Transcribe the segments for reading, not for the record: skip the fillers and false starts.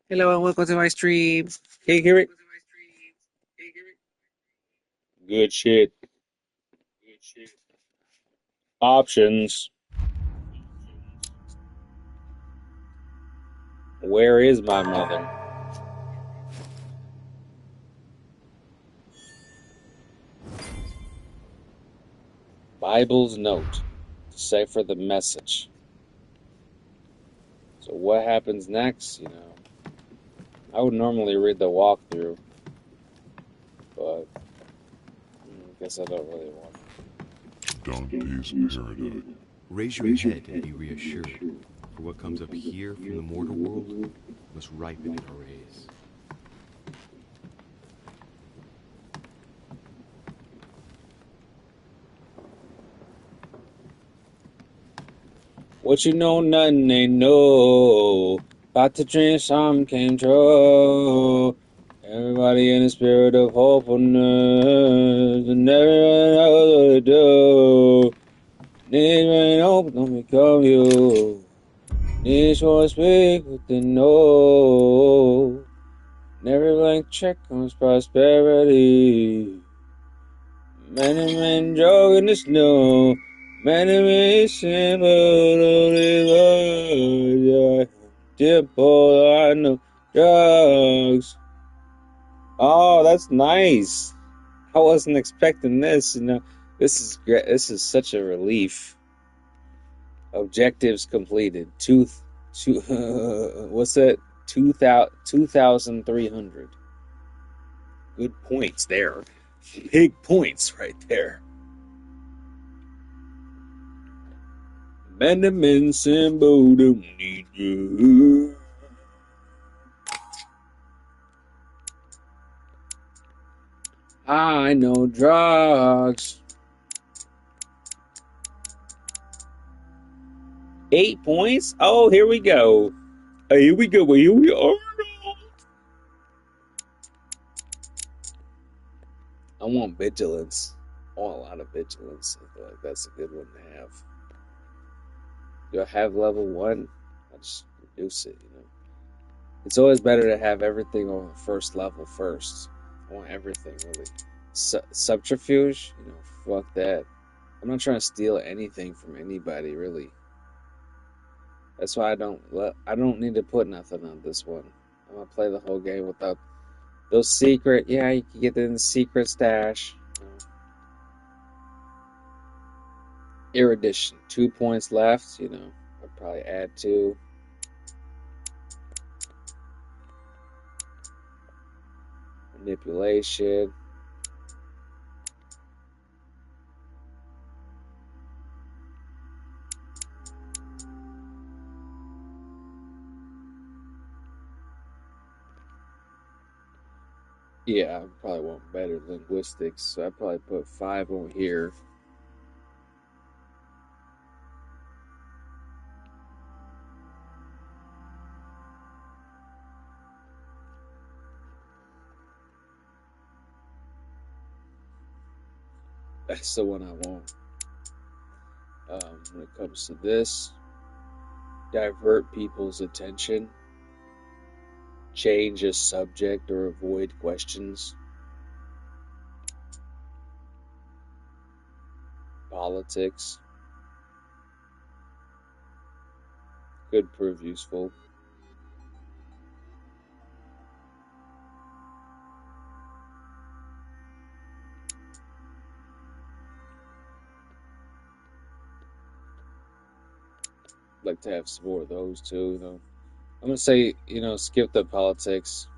Hello and welcome to my stream. Can you hear it? Good shit. Options. Where is my mother? Bible's note. Decipher the message. So what happens next? I would normally read the walkthrough, but I guess I don't really want Dante's Paradise. Raise your head and be reassured, for what comes up here from the mortal world must ripen in arrays. What you know, nothing ain't no. About to dream, some came true. Everybody in the spirit of hopefulness, and everyone knows what to do. Need rain, hope don't become you. Need to speak with the no. Never blank check comes prosperity. Many men jog in the snow. Many men simple only dimple I know drugs. Oh, that's nice. I wasn't expecting this. This is great. This is such a relief. Objectives completed. What's that? 2,300. Good points there. Big points right there. Benjamin Simbo don't need you. I know drugs. 8 points? Oh, here we go. Here we go. Here we are. I want vigilance. I want a lot of vigilance. I feel like that's a good one to have. Do I have level 1? I just reduce it. It's always better to have everything on the first level first. I want everything, really. Subterfuge? Fuck that. I'm not trying to steal anything from anybody, really. That's why I don't need to put nothing on this one. I'm gonna play the whole game without those secret. Yeah, you can get in the secret stash. Erudition, 2 points left. I'd probably add 2. Manipulation. Yeah, I probably want better linguistics, so I probably put 5 on here. That's the one I want. When it comes to this, divert people's attention, change a subject or avoid questions, politics, could prove useful. Like to have some more of those too. I'm gonna say, skip the politics.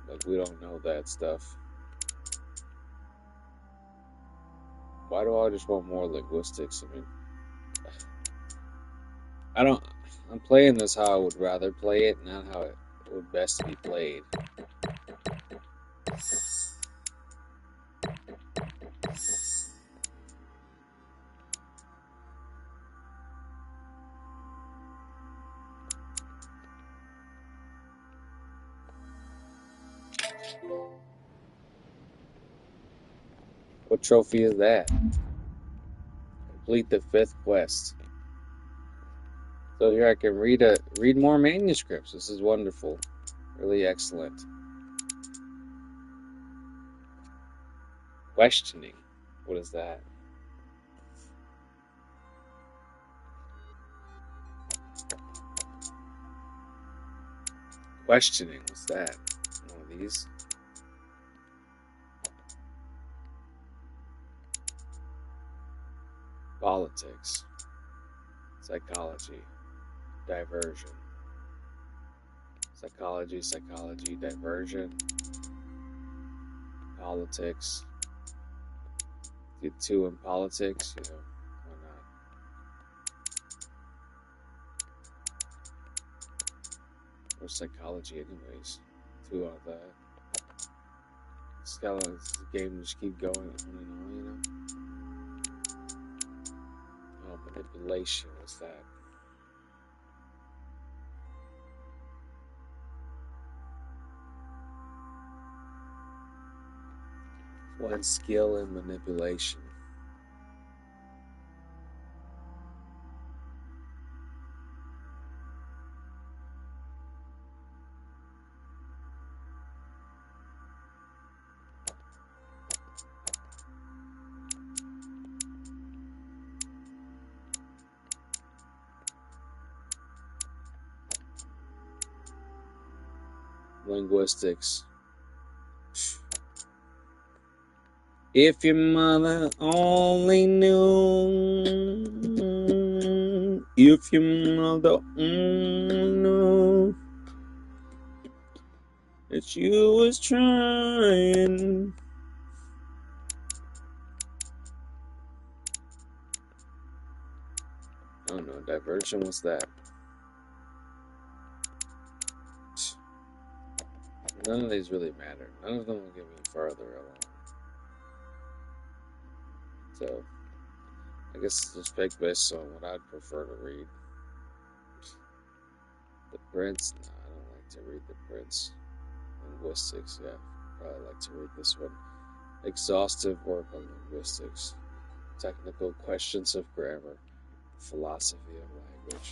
Like we don't know that stuff. Why do I just want more linguistics? I don't. I'm playing this how I would rather play it, not how it would best be played. What trophy is that? Complete the 5th quest. So here I can read more manuscripts. This is wonderful. Really excellent. Questioning. What is that? Questioning. What's that? One of these. Politics. Psychology. Diversion. Psychology, diversion. Politics. Get two in politics, why not? Or psychology, anyways. Two out of that. It's a game just keep going on and on, Oh, manipulation, what's that? One skill in manipulation. Linguistics. If your mother only knew, if your mother only knew that you was trying. I don't know, diversion, what's that? None of these really matter. None of them will get me farther along. So, I guess it's pick based on what I'd prefer to read. The Prince? No, I don't like to read The Prince. Linguistics, yeah. Probably like to read this one. Exhaustive work on linguistics. Technical questions of grammar. Philosophy of language.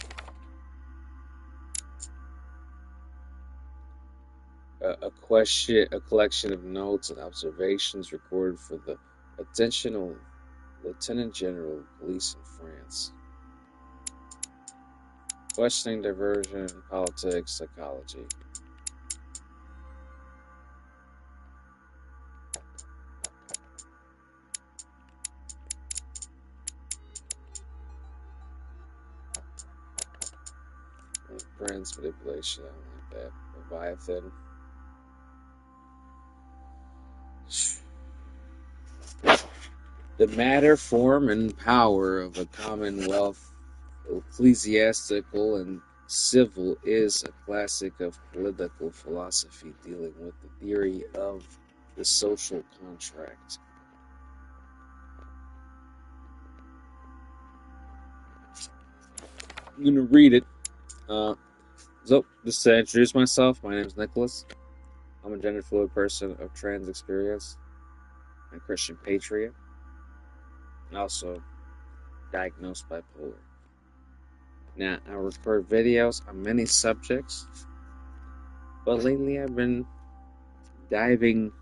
A collection of notes and observations recorded for the attention of Lieutenant General of Police in France. Questioning, diversion, politics, psychology. Prince, manipulation, I don't like that. Leviathan. The matter, form, and power of a commonwealth, ecclesiastical and civil, is a classic of political philosophy dealing with the theory of the social contract. I'm going to read it. So, just to introduce myself, my name is Nicholas. I'm a gender fluid person of trans experience. I'm a Christian patriot. And also diagnosed bipolar. Now, I record videos on many subjects, but lately I've been diving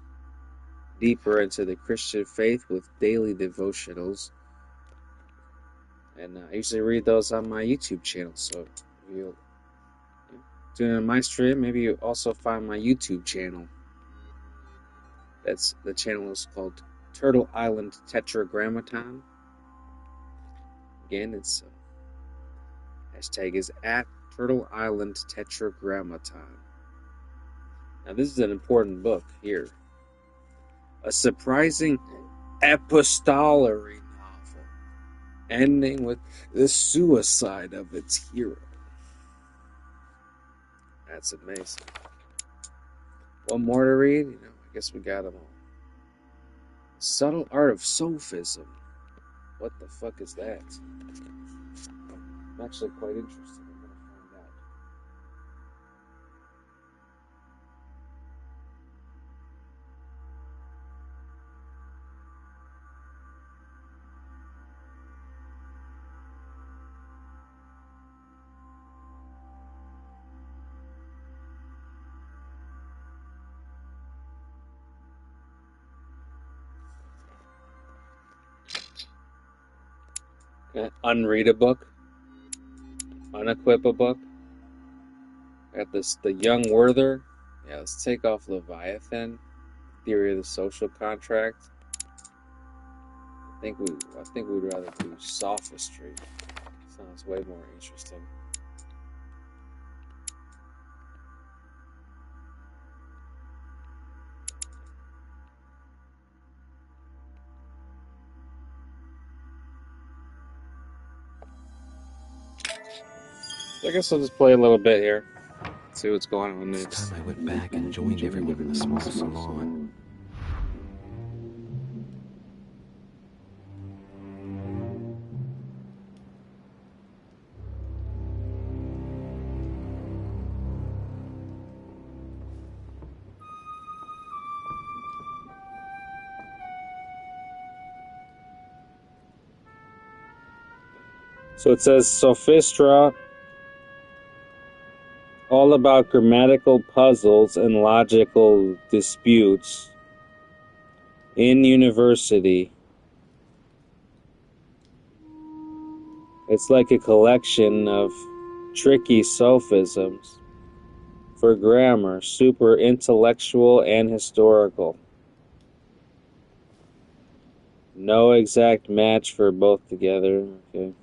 deeper into the Christian faith with daily devotionals. And I usually read those on my YouTube channel. So if you tune in my stream, maybe you also find my YouTube channel. The channel is called Turtle Island Tetragrammaton. Again, its hashtag is at Turtle Island Tetragrammaton. Now, this is an important book here. A surprising epistolary novel, ending with the suicide of its hero. That's amazing. One more to read? I guess we got them all. Subtle Art of Sophism. What the fuck is that? I'm actually quite interested. I'm going to find out. Unread a book. Unequip a book. Got this, the Young Werther. Yeah, let's take off Leviathan. Theory of the Social Contract. I think we'd rather do sophistry. Sounds way more interesting. I guess I'll just play a little bit here. See what's going on This next. time I went back and joined everyone in the small salon. So it says Sophistria, all about grammatical puzzles and logical disputes in university. It's like a collection of tricky sophisms for grammar, super intellectual and historical. No exact match for both together. Okay.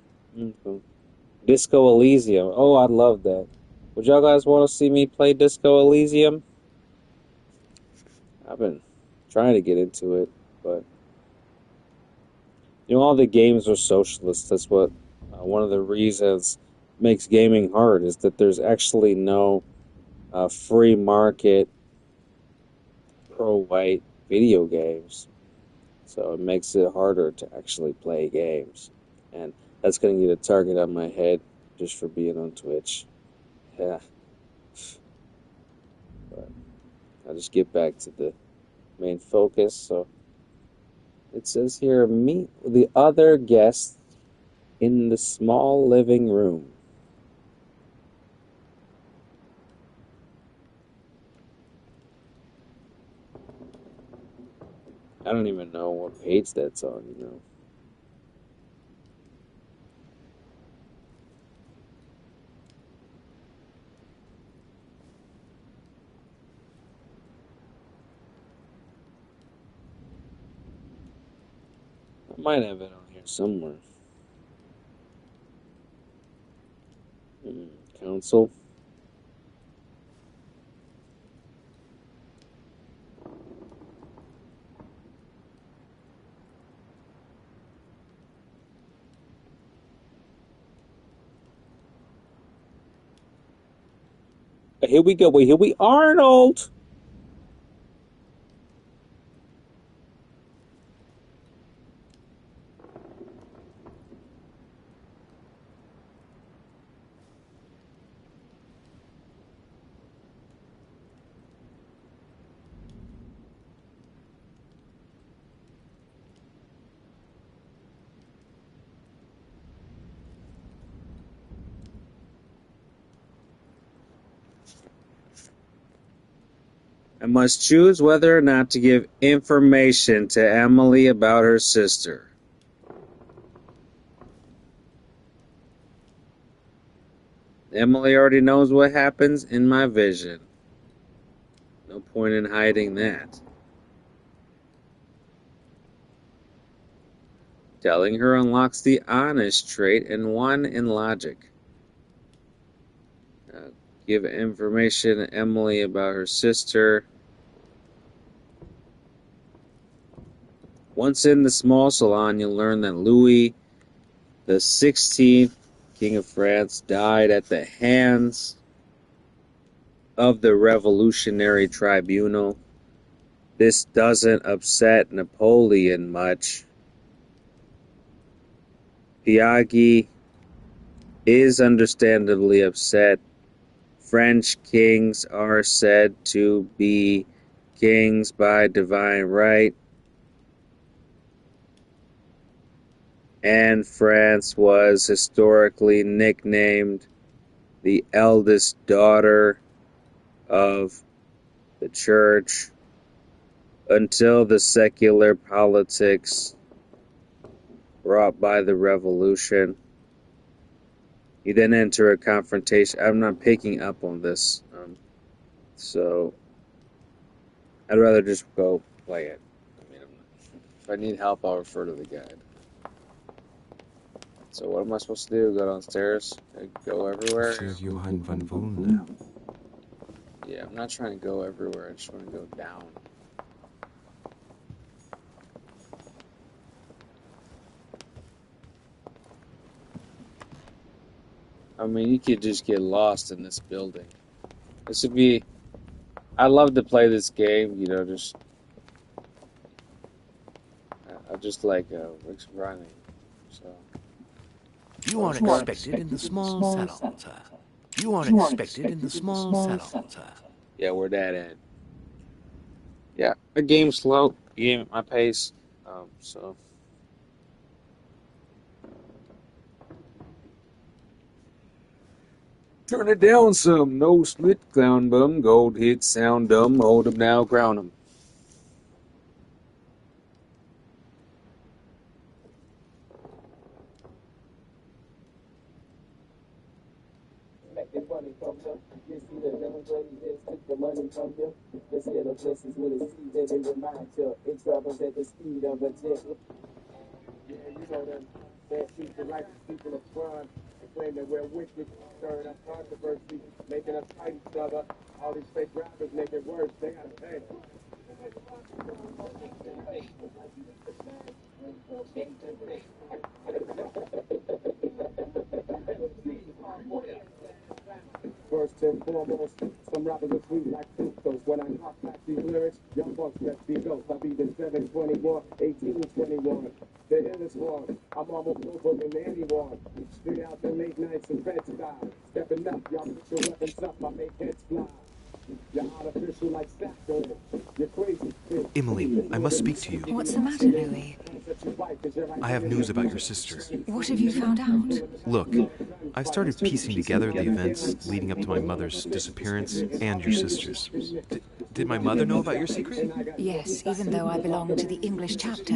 Disco Elysium. Oh, I love that. Would y'all guys want to see me play Disco Elysium? I've been trying to get into it, but all the games are socialist. That's what one of the reasons makes gaming hard, is that there's actually no free market pro-white video games. So it makes it harder to actually play games. And that's going to get a target on my head just for being on Twitch. Yeah. But I'll just get back to the main focus. So it says here, meet the other guests in the small living room. I don't even know what page that's on, I might have it on here somewhere. Council. Here we go. Wait, here we Arnold. I must choose whether or not to give information to Emily about her sister. Emily already knows what happens in my vision. No point in hiding that. Telling her unlocks the honest trait and one in logic. Give information to Emily about her sister. Once in the small salon, you'll learn that Louis the 16th, King of France, died at the hands of the Revolutionary Tribunal. This doesn't upset Napoleon much. Piaggi is understandably upset. French kings are said to be kings by divine right, and France was historically nicknamed the eldest daughter of the church until the secular politics brought by the revolution. You then enter a confrontation. I'm not picking up on this, so I'd rather just go play it. I mean, if I need help, I'll refer to the guide. So what am I supposed to do? Go downstairs? Go everywhere? Sir Johann van Volnau. Yeah, I'm not trying to go everywhere. I just want to go down. I mean, you could just get lost in this building. This would be... I love to play this game, you know, just... I just like running, so... You aren't expected in the small salon, sir. You aren't expected in the small salon, sir. Yeah, where that at? Yeah, the game's slow. Game at my pace, so... Turn it down some. No split, clown bum. Gold hit, sound dumb. Hold 'em now, crown 'em. Claim that we're wicked, stirring up controversy, making us fight each other. All these fake rappers make it worse. They gotta pay. First and foremost, some rappers are sweet like fructose. When I knock back these lyrics, young bucks best be ghosts. I'll be the 721, 1821. The illest one. I'm almost over than anyone. Straight out the late nights and bed style. Stepping up, y'all put your weapons up, I make heads fly. You're artificial like sackcloth. You're crazy. Emily, I must speak to you. What's the matter, Louis? I have news about your sister. What have you found out? Look, I've started piecing together the events leading up to my mother's disappearance and your sister's. Did my mother know about your secret? Yes, even though I belong to the English chapter,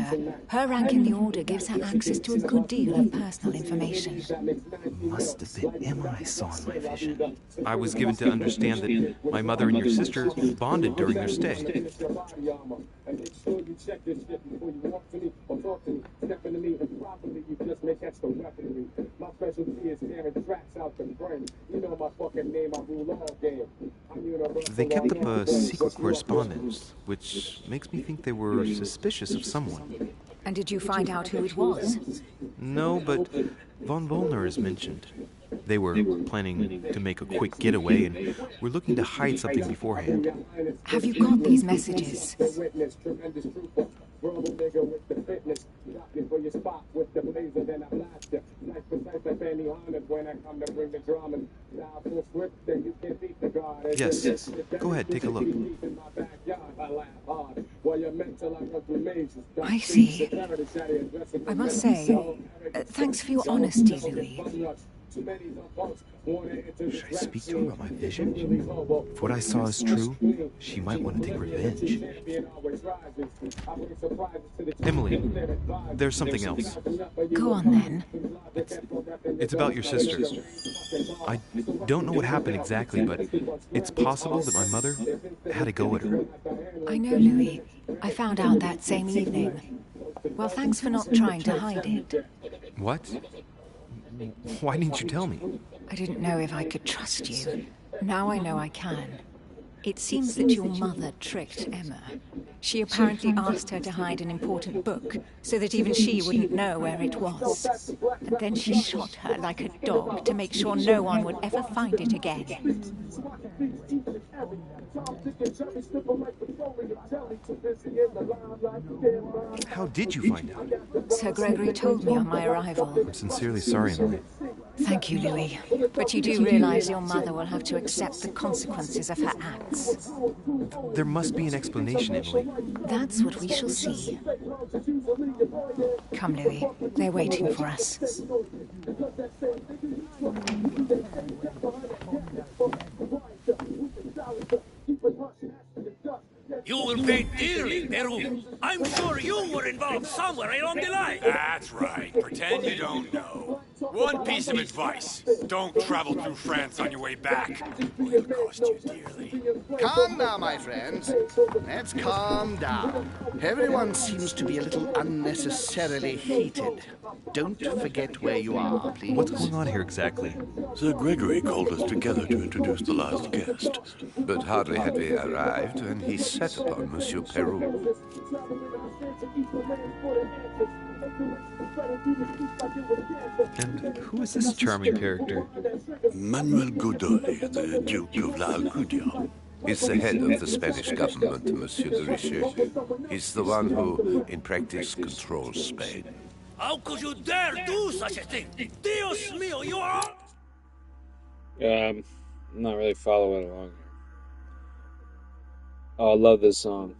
her rank in the order gives her access to a good deal of personal information. Must have been Emma I saw in my vision. I was given to understand that my mother and your sister bonded during their stay. They kept up a secret correspondence, which makes me think they were suspicious of someone. And did you find out who it was? No, but von Volner is mentioned. They were planning to make a quick getaway and were looking to hide something beforehand. Have you got these messages? Yes, go ahead, take a look. I see. I must say, thanks for your honesty, Louis. Should I speak to her about my vision? If what I saw is true, she might want to take revenge. Emily, there's something else. Go on, then. It's about your sister. I don't know what happened exactly, but it's possible that my mother had a go at her. I know, Louis. I found out that same evening. Well, thanks for not trying to hide it. What? Why didn't you tell me? I didn't know if I could trust you. Now I know I can. It seems that your mother tricked Emma. She apparently asked her to hide an important book, so that even she wouldn't know where it was. And then she shot her like a dog to make sure no one would ever find it again. How did you find out? Sir Gregory told me on my arrival. I'm sincerely sorry, Emily. Thank you, Louis. But you do realize your mother will have to accept the consequences of her acts. There must be an explanation, Emily. That's what we shall see. Come, Louis. They're waiting for us. You will pay dearly, Peru. I'm sure you were involved somewhere along the line. That's right. Pretend you don't know. One piece of advice. Don't travel through France on your way back, or it'll cost you dearly. Calm now, my friends. Let's calm down. Everyone seems to be a little unnecessarily heated. Don't forget where you are, please. What's going on here exactly? Sir Gregory called us together to introduce the last guest. But hardly had we arrived when he set upon Monsieur Peru. And who is this charming character? Manuel Godoy, the Duke of La Alcudia. He's the head of the Spanish government, Monsieur de Richelieu. He's the one who, in practice, controls Spain. How could you dare do such a thing? Dios mío, you are... I'm not really following along here. Oh, I love this song.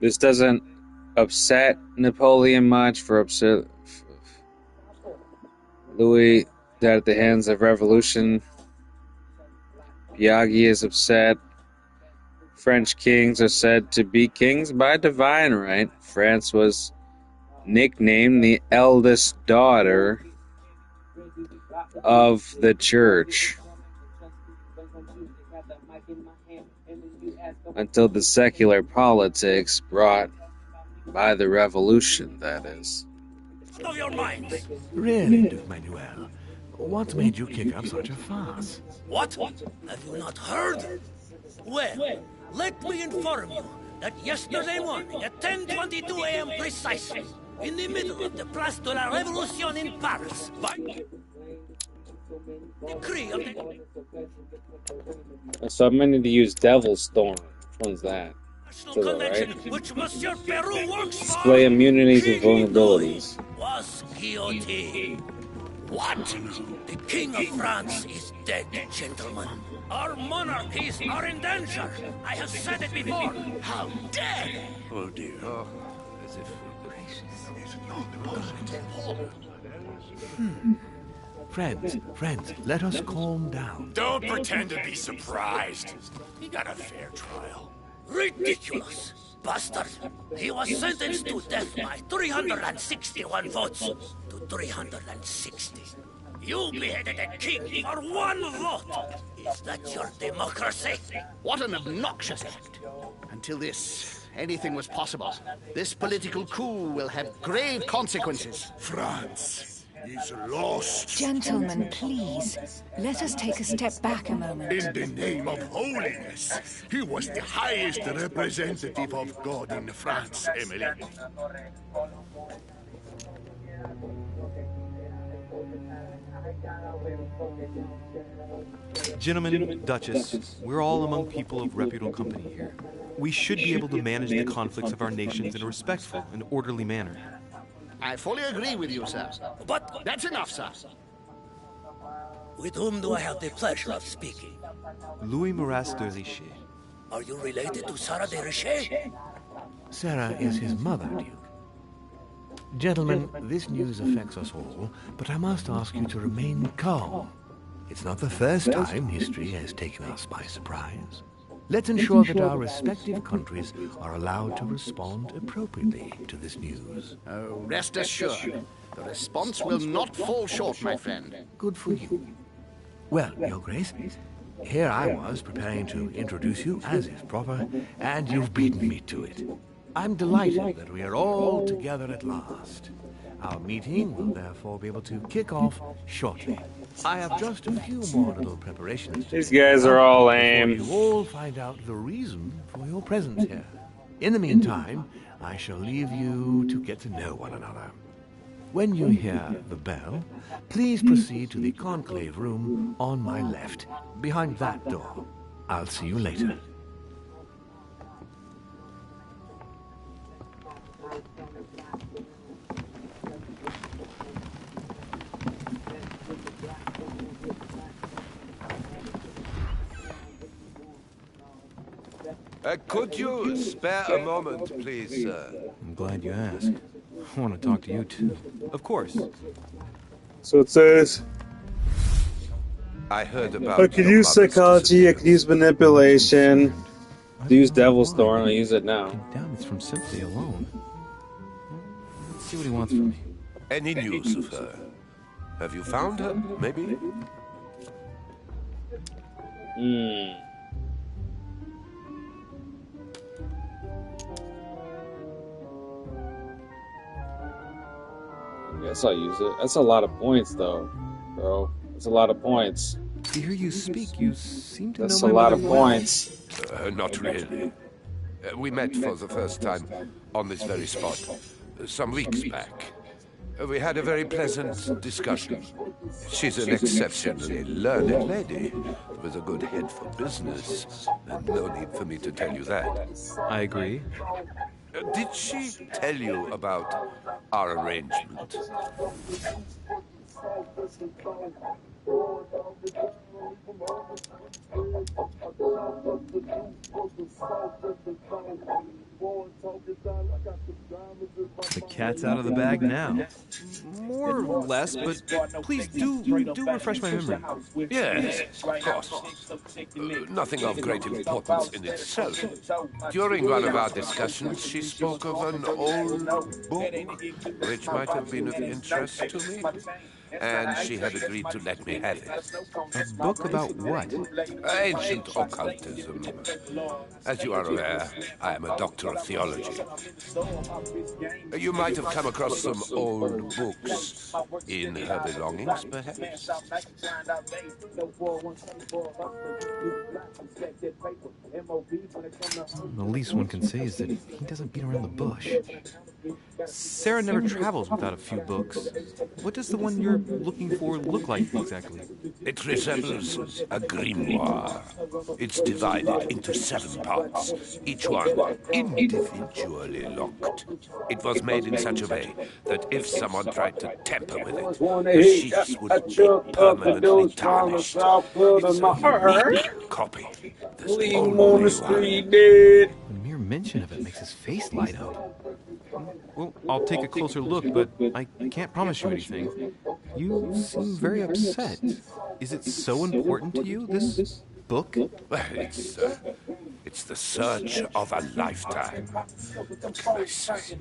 This doesn't upset Napoleon much for upset Louis that at the hands of revolution. Biaggi is upset. French kings are said to be kings by divine right. France was nicknamed the eldest daughter of the church until the secular politics brought by the revolution, that is. Of your mind. Really, Duke Manuel? What made you kick up such a fuss? What? Have you not heard? Well, let me inform you that yesterday morning at 10:22 a.m. precisely, in the middle of the Place de la Révolution in Paris, by decree of the So I'm going to use Devil's Thorn. Which one's that? National To the Convention, right. which Monsieur Peru works for, Display immunities and King vulnerabilities. Louis was guillotined. What? The King of France is dead, gentlemen. Our monarchies are in danger. I have said it before. How dare they? Oh dear. Oh, as if... Friends, let us calm down. Don't pretend to be surprised. He got a fair trial. Ridiculous! Bastard! He was sentenced to death by 361 votes to 360. You beheaded a king for one vote! Is that your democracy? What an obnoxious act. Until this, anything was possible. This political coup will have grave consequences. France is lost. Gentlemen, please, let us take a step back a moment. In the name of holiness, he was the highest representative of God in France, Emily. Gentlemen, Duchess, we're all among people of reputable company here. We should be able to manage the conflicts of our nations in a respectful and orderly manner. I fully agree with you, sir. But That's enough, sir. with whom do I have the pleasure of speaking? Louis Maras de Richet. Are you related to Sarah de Richet? Sarah is his mother, Duke. Gentlemen, this news affects us all, but I must ask you to remain calm. It's not the first time history has taken us by surprise. Let's ensure that our respective countries are allowed to respond appropriately to this news. Oh, rest assured, the response will not fall short, my friend. Good for you. Well, Your Grace, here I was preparing to introduce you as is proper, and you've beaten me to it. I'm delighted that we are all together at last. Our meeting will therefore be able to kick off shortly. I have just a few more little preparations to These do guys are all before lame. you all find out the reason for your presence here. In the meantime, I shall leave you to get to know one another. When you hear the bell, please proceed to the conclave room on my left, behind that door. I'll see you later. Could you spare a moment, please, sir? I'm glad you asked. I want to talk to you too. Of course. So it says, I heard about I could your use mother's psychology, I could use manipulation. To use Devil's Thorn, I'll use it now. Endowments from sympathy alone. Let's see what he wants from me. Any news of her? Have you found her, maybe? I guess I'll use it. That's a lot of points, though, bro. That's a lot of points. To hear you speak, you seem to That's know a my lot mother of well. points. Not really. We met for the first time on this very spot some weeks back. We had a very pleasant discussion. She's an exceptionally learned lady with a good head for business, and no need for me to tell you that. I agree. Did she tell you about our arrangement? The cat's out of the bag now. More or less, but please do refresh my memory. Yes, of course. Nothing of great importance in itself. During one of our discussions, she spoke of an old book which might have been of interest to me, and she had agreed to let me have it. A book about what? Ancient occultism. As you are aware, I am a doctor of theology. You might have come across some old books in her belongings, perhaps? The least one can say is that he doesn't beat around the bush. Sarah never travels without a few books. What does the one you're looking for look like exactly? It resembles a grimoire. It's divided into 7 parts, each one individually locked. It was made in such a way that if someone tried to tamper with it, the sheets would be permanently tarnished. It's a unique copy. There's Leave him only on the one. street dead. The mere mention of it makes his face light up. Well, I'll take a closer look, but I can't promise you anything. You seem very upset. Is it so important to you, this book? Well, it's the search of a lifetime. What can I say?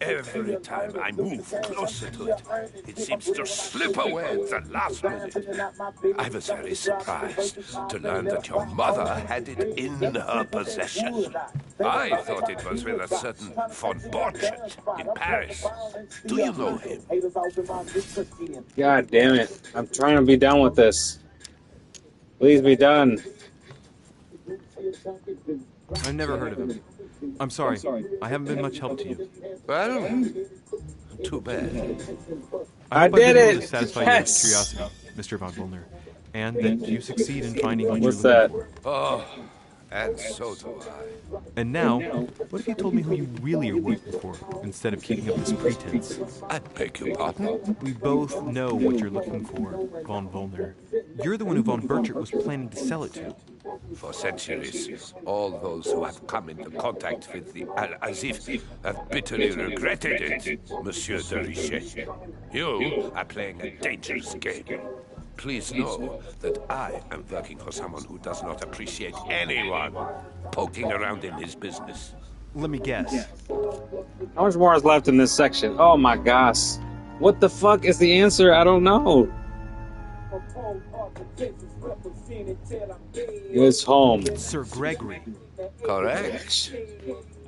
Every time I move closer to it, it seems to slip away at the last minute. I was very surprised to learn that your mother had it in her possession. I thought it was with a certain von Borchardt in Paris. Do you know him? God damn it. I'm trying to be done with this. Please be done. I've never heard of him. I'm sorry. I haven't been much help to you. Well, too bad. I hope I've did been able it! to satisfy Yes! your curiosity, Mr. von Volner, and that you succeed in finding what What's you're that? looking for. Oh, and so do I. And now, what if you told me who you really are working for, instead of keeping up this pretense? I beg your pardon? We both know what you're looking for, von Volner. You're the one who von Burchard was planning to sell it to. For centuries, all those who have come into contact with the Al-Azif have bitterly regretted it, Monsieur de Richet. You are playing a dangerous game. Please know that I am working for someone who does not appreciate anyone poking around in his business. Let me guess. How much more is left in this section? Oh my gosh. What the fuck is the answer? I don't know. It's home. Sir Gregory. Correct.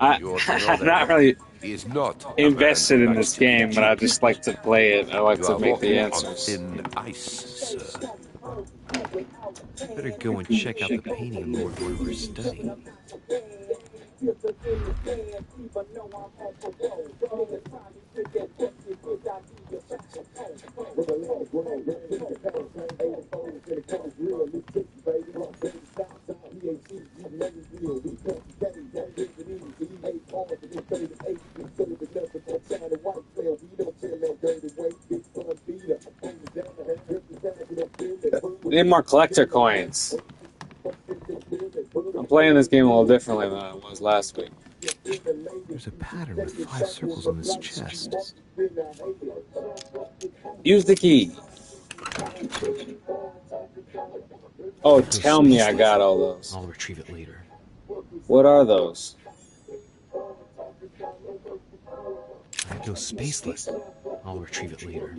I'm not really He is not invested in this game, but I just like to play it. I like You to are make the walking on answers. thin ice, sir. Better go and check out the painting Lord Royver's study. Need more collector coins. I'm playing this game a little differently than I was last week. There's a pattern with 5 circles on this chest. Use the key. Oh, tell me I got all those. I'll retrieve it later. What are those? It goes spaceless. I'll retrieve it later.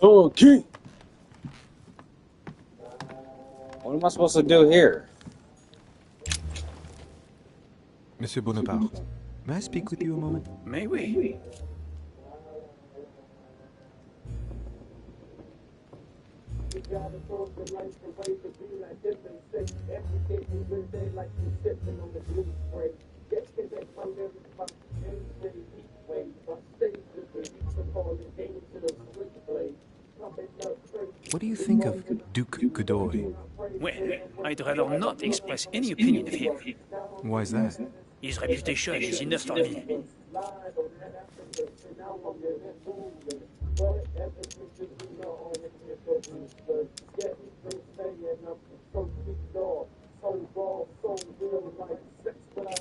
Okay. What am I supposed to do here? Monsieur Bonaparte, may I speak with you a moment? May we? What do you think of Duke Godoy? Well, I'd rather not express any opinion of him. Why is that? His reputation is enough for me.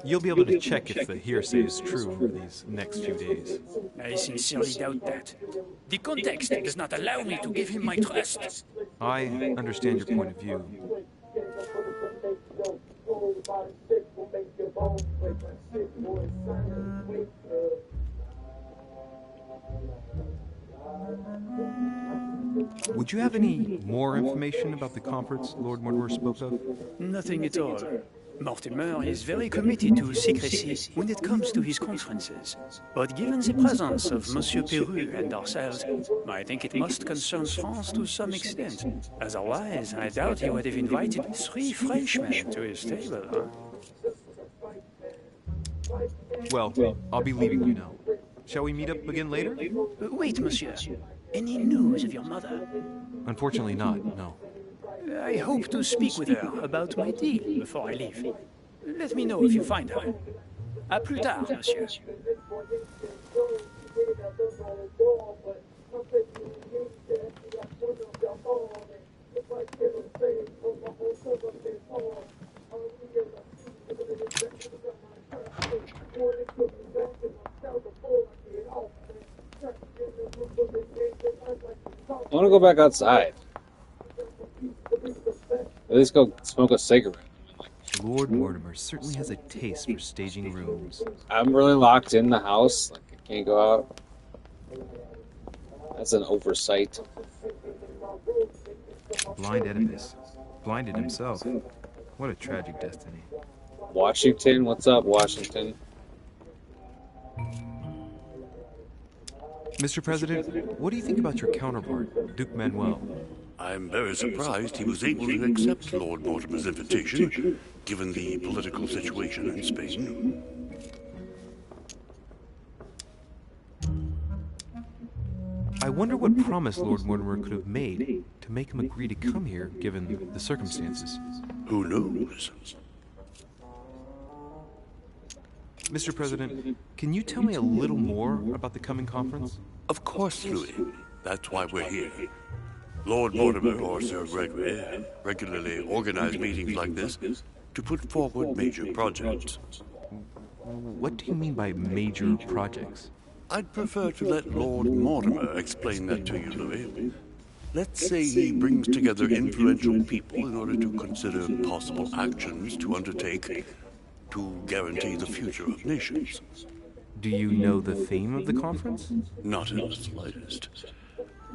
You'll be able to check if the hearsay is true over these next few days. I sincerely doubt that. The context does not allow me to give him my trust. I understand your point of view. Would you have any more information about the conference Lord Mortimer spoke of? Nothing at all. Mortimer is very committed to secrecy when it comes to his conferences. But given the presence of Monsieur Peru and ourselves, I think it must concern France to some extent. Otherwise, I doubt he would have invited 3 Frenchmen to his table, huh? Well, I'll be leaving you now. Shall we meet up again later? Wait, monsieur. Any news of your mother? Unfortunately not, no. I hope to speak with her about my deal before I leave. Let me know if you find her. À plus tard, monsieur. I want to go back outside. At least go smoke a cigarette. Lord Mortimer certainly has a taste for staging rooms. I'm really locked in the house. Like, I can't go out. That's an oversight. Blind Oedipus. Blinded himself. What a tragic destiny. Washington? What's up, Washington? Mr. President, what do you think about your counterpart, Duke Manuel? I'm very surprised he was able to accept Lord Mortimer's invitation, given the political situation in Spain. I wonder what promise Lord Mortimer could have made to make him agree to come here, given the circumstances. Who knows? Mr. President, can you tell me a little more about the coming conference? Of course, Louis. That's why we're here. Lord Mortimer or Sir Gregory regularly organize meetings like this to put forward major projects. What do you mean by major projects? I'd prefer to let Lord Mortimer explain that to you, Louis. Let's say he brings together influential people in order to consider possible actions to undertake to guarantee the future of nations. Do you know the theme of the conference? Not in the slightest.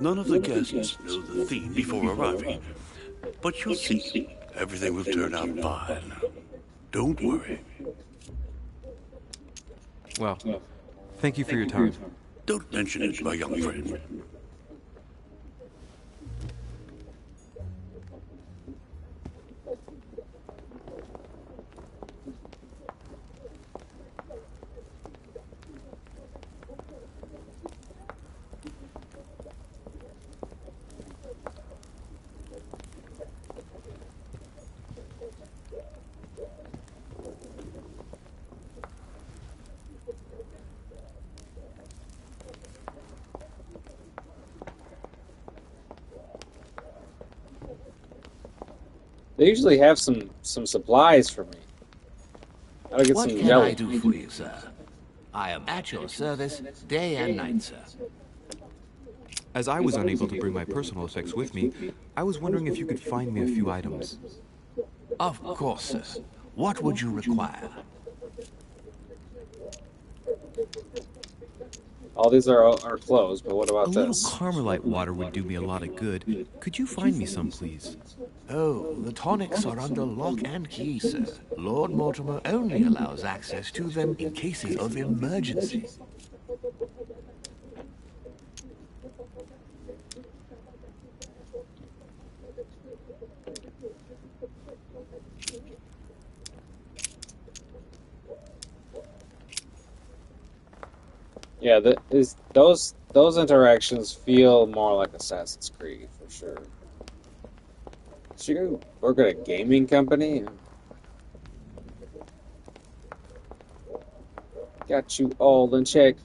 None of the guests know the theme before arriving. But you'll see, everything will turn out fine. Don't worry. Well, thank you for your time. Don't mention it, my young friend. They usually have some supplies for me. Gotta get What some can jelly. I do for you, sir? I am at your service, day and night, sir. As I was unable to bring my personal effects with me, I was wondering if you could find me a few items. Of course, sir. What would you require? All these are clothes, but what A about little this? Carmelite water would do me a lot of good. Could you find me some, please? Oh, the tonics are under lock and key, sir. Lord Mortimer only allows access to them in cases of emergency. Yeah, those interactions feel more like Assassin's Creed for sure. So you work at a gaming company? Got you all in check.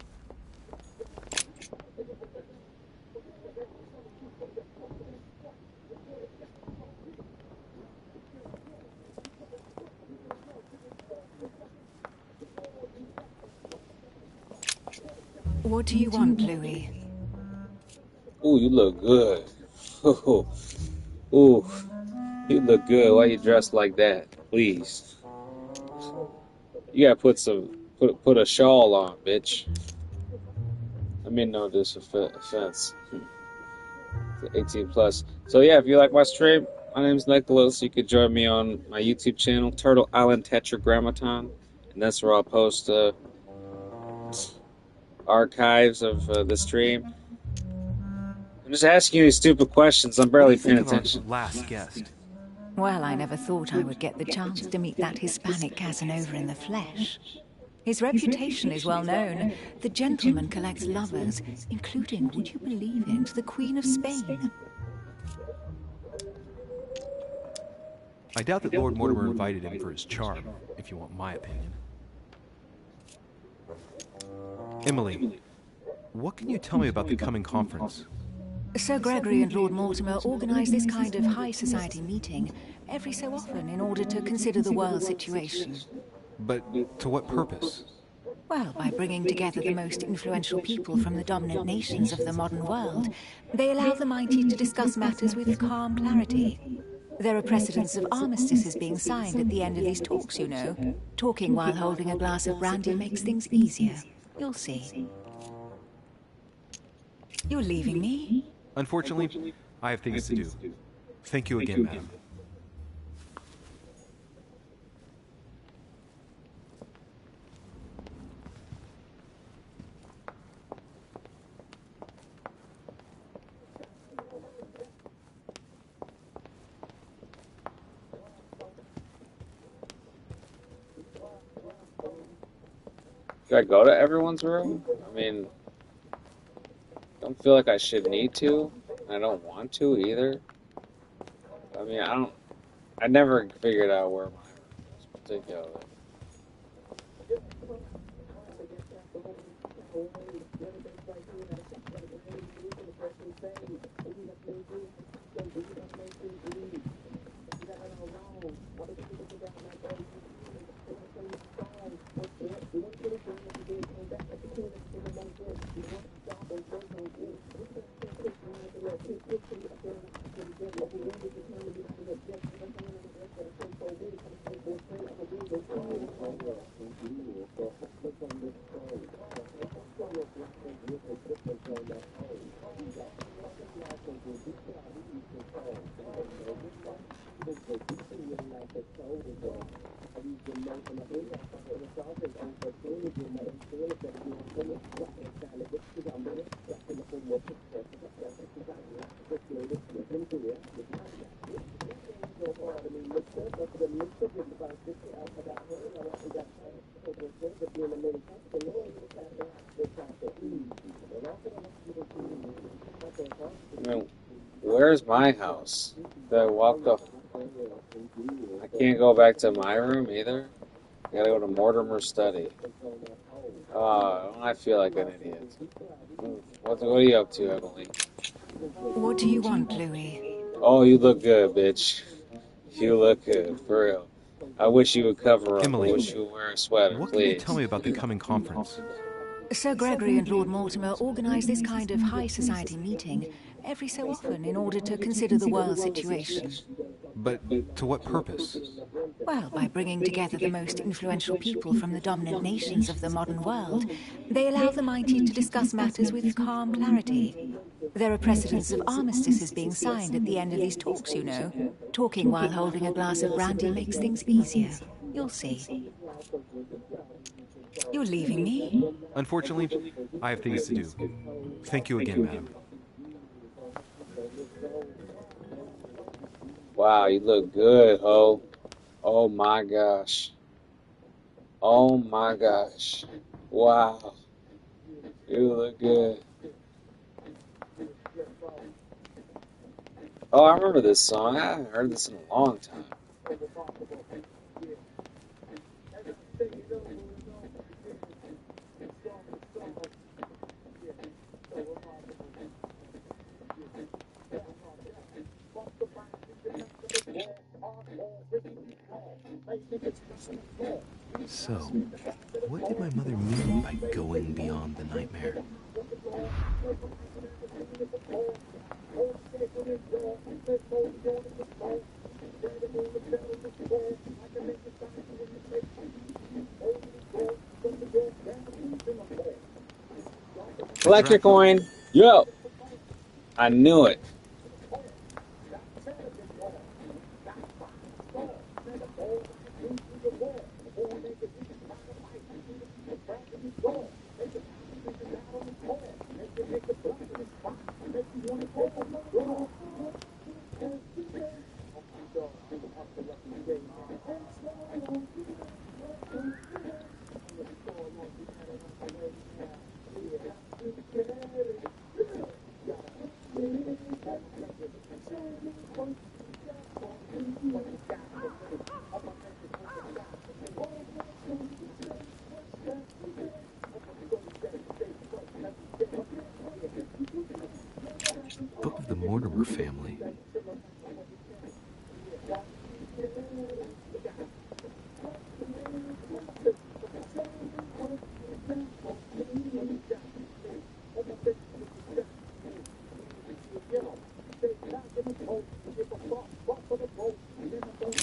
What do you want, Bluey? Ooh, you look good. Ooh, ooh, you look good. Why you dressed like that? Please. You gotta put a shawl on, bitch. I mean no offense. 18 plus. So yeah, if you like my stream, my name is Nicholas. You could join me on my YouTube channel, Turtle Island Tetragrammaton, and that's where I'll post archives of the stream. I'm just asking you these stupid questions. I'm What do barely you paying think of our attention. last guest? Well, I never thought I would get the chance to meet that Hispanic Casanova in the flesh. His reputation is well known. The gentleman collects lovers, including, would you believe it, the Queen of Spain. I doubt that Lord Mortimer invited him for his charm, if you want my opinion. Emily, what can you tell me about the coming conference? Sir Gregory and Lord Mortimer organize this kind of high society meeting every so often in order to consider the world situation. But to what purpose? Well, by bringing together the most influential people from the dominant nations of the modern world, they allow the mighty to discuss matters with calm clarity. There are precedents of armistices being signed at the end of these talks, you know. Talking while holding a glass of brandy makes things easier. You'll see. You're leaving me? Unfortunately, I have things to do. Thank you again, madam. Should I go to everyone's room? I mean, don't feel like I should need to. I don't want to either. I mean, I never figured out where my room was particularly. I mean, where's my house? Did I walk the... I can't go back to my room either? I gotta go to Mortimer's study. I feel like an idiot. What are you up to, Emily? What do you want, Bluey? Oh, you look good, bitch. You look good, for real. I wish you would cover up. I Emily, wish you would wear a sweater, what can you tell please. me about the coming conference? Sir Gregory and Lord Mortimer organise this kind of high society meeting every so often in order to consider the world situation. But to what purpose? Well, by bringing together the most influential people from the dominant nations of the modern world, they allow the mighty to discuss matters with calm clarity. There are precedents of armistices being signed at the end of these talks, you know. Talking while holding a glass of brandy makes things easier. You'll see. You're leaving me? Unfortunately, I have things to do. Thank you again, madam. Wow, you look good, ho. Oh my gosh. Oh my gosh. Wow. You look good. Oh, I remember this song. I haven't heard this in a long time. So, what did my mother mean by going beyond the nightmare? Collect your coin. Yo. I knew it. Book of the Mortimer family.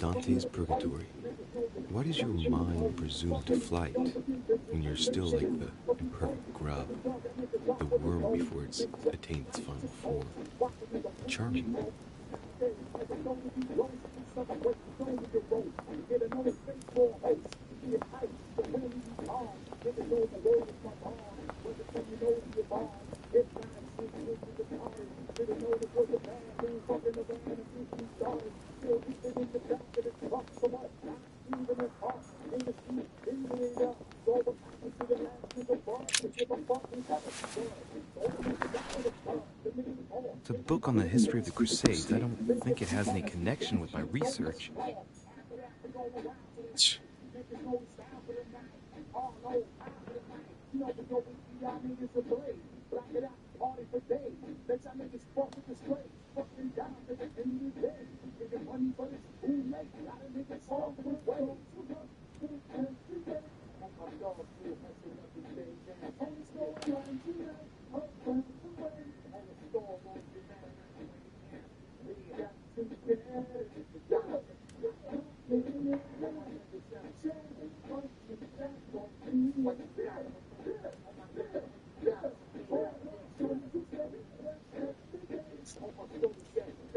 Dante's Purgatory. Why does your mind presume to flight when you're still like the imperfect grub, the worm before it's attained its final form? Charming. It's a book on the history of the Crusades. I don't think it has any connection with my research.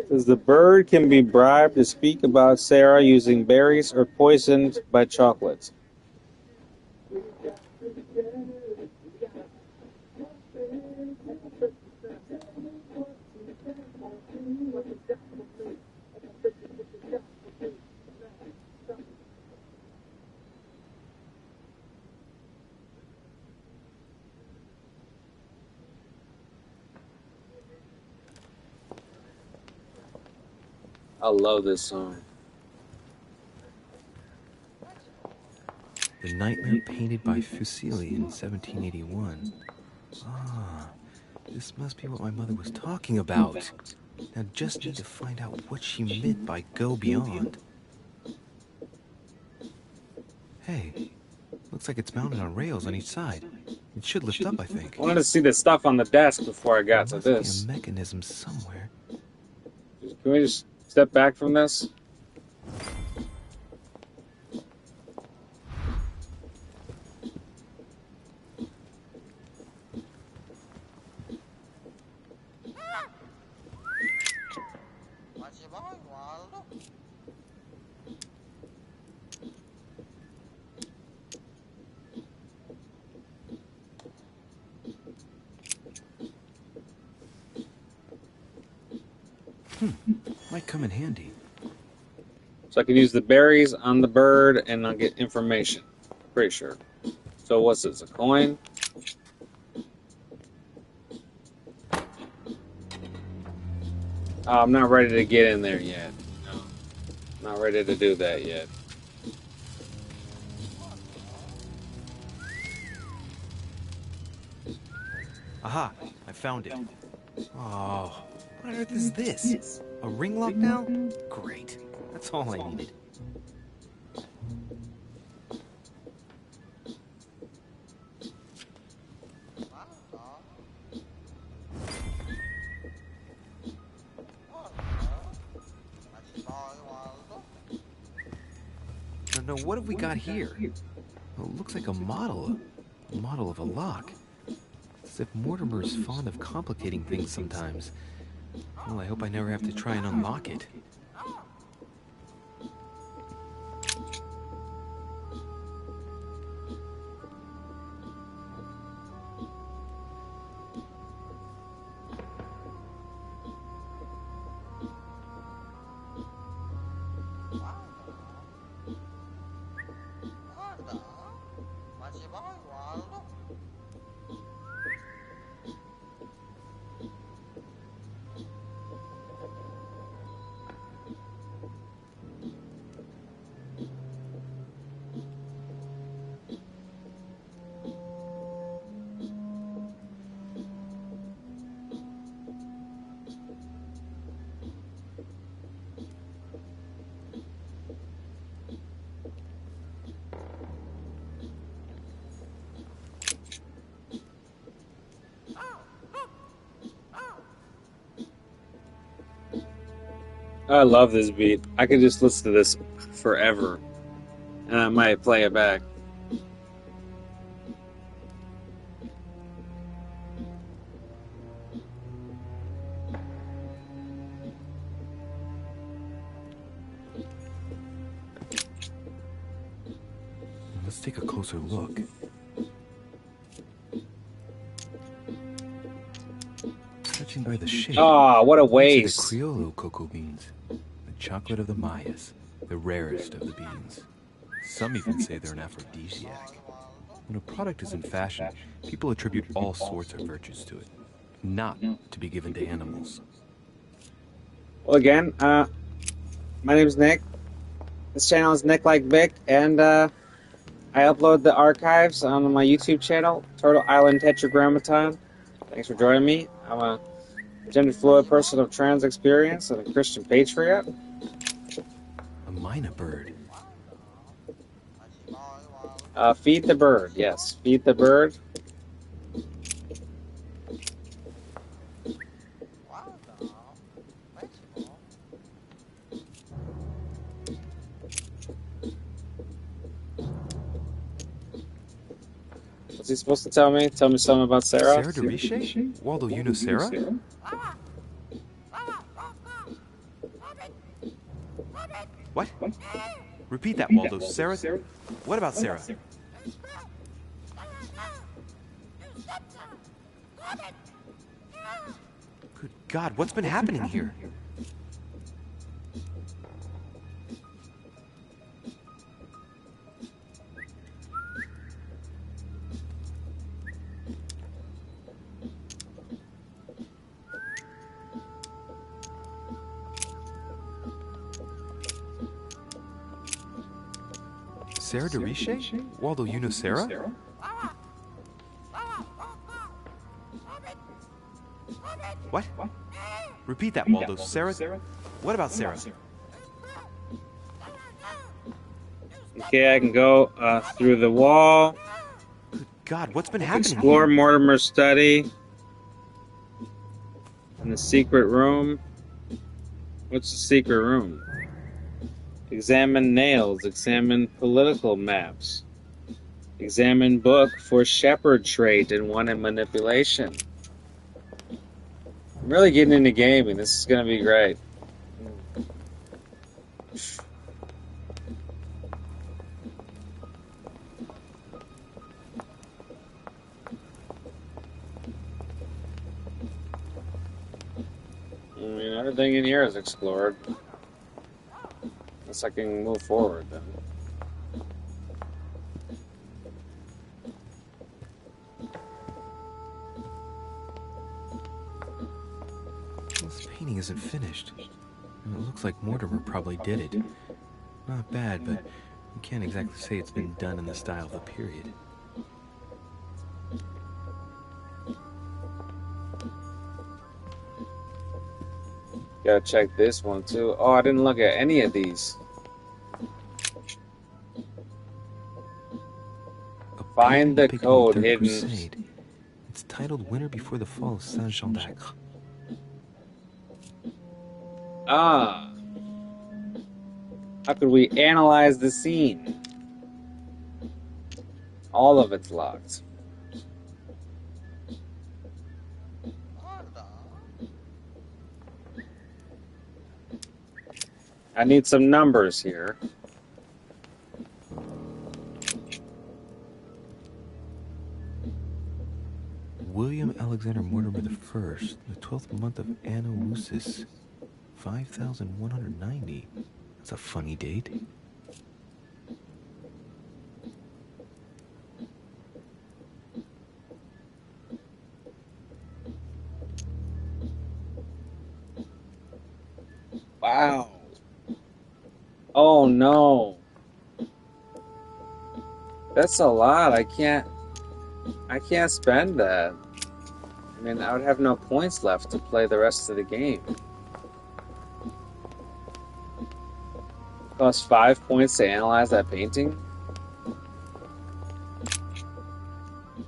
Says the bird can be bribed to speak about Sarah using berries or poisoned by chocolates. I love this song. The Nightmare painted by Fuseli in 1781. Ah, this must be what my mother was talking about. Now just need to find out what she meant by go beyond. Hey, looks like it's mounted on rails on each side. It should lift up, I think. I wanted to see the stuff on the desk before I got to There this. must be a mechanism somewhere. Can we just step back from this? Might come in handy. So I can use the berries on the bird and I'll get information. Pretty sure. So what's this, a coin? I'm not ready to get in there yet. No. Not ready to do that yet. Aha! I found it. Oh, what on earth is this? A ring lock now? Great. That's all I needed. No, what have we got here? Well, it looks like a model of a lock. As if Mortimer's fond of complicating things sometimes. Well, I hope I never have to try and unlock it. I love this beat. I could just listen to this forever. And I might play it back. Let's take a closer look. Judging by the shape. Ah, what a These waste. are the Criollo cocoa beans, the chocolate of the Mayas, the rarest of the beans. Some even say they're an aphrodisiac. When a product is in fashion, people attribute all sorts of virtues to it, not to be given to animals. Well, again, my name's Nick. This channel is niclikebic, and I upload the archives on my YouTube channel, Turtle Island Tetragrammaton. Thanks for joining me. I'm a gender fluid person of trans experience and a Christian patriot. A mina bird. Feed the bird, yes. Feed the bird. What's he supposed to tell me? Tell me something about Sarah? Sarah Deriche? Waldo, you know Sarah? What? Repeat that, Waldo. Sarah? What about Sarah? Good God, what's been happening here? Sarah Deriche? Waldo, you know Sarah? What? Repeat that, Waldo. Sarah? What about Sarah? Okay, I can go through the wall. God, what's been happening Explore here? Mortimer's study. In the secret room. What's the secret room? Examine nails. Examine political maps. Examine book for shepherd trait and one in manipulation. I'm really getting into gaming. This is going to be great. I mean, everything in here is explored. Unless I can move forward, then. This painting isn't finished. And it looks like Mortimer probably did it. Not bad, but you can't exactly say it's been done in the style of the period. Gotta check this one too. Oh, I didn't look at any of these. Find the code hidden. Crusade. It's titled Winter Before the Fall of Saint-Jean d'Acre. Ah. How could we analyze the scene? All of it's locked. I need some numbers here. William Alexander Mortimer I, the 12th month of Anno Lucis, 5190. That's a funny date. Wow. Oh no. That's a lot. I can't spend that. I mean, I would have no points left to play the rest of the game. It costs 5 points to analyze that painting?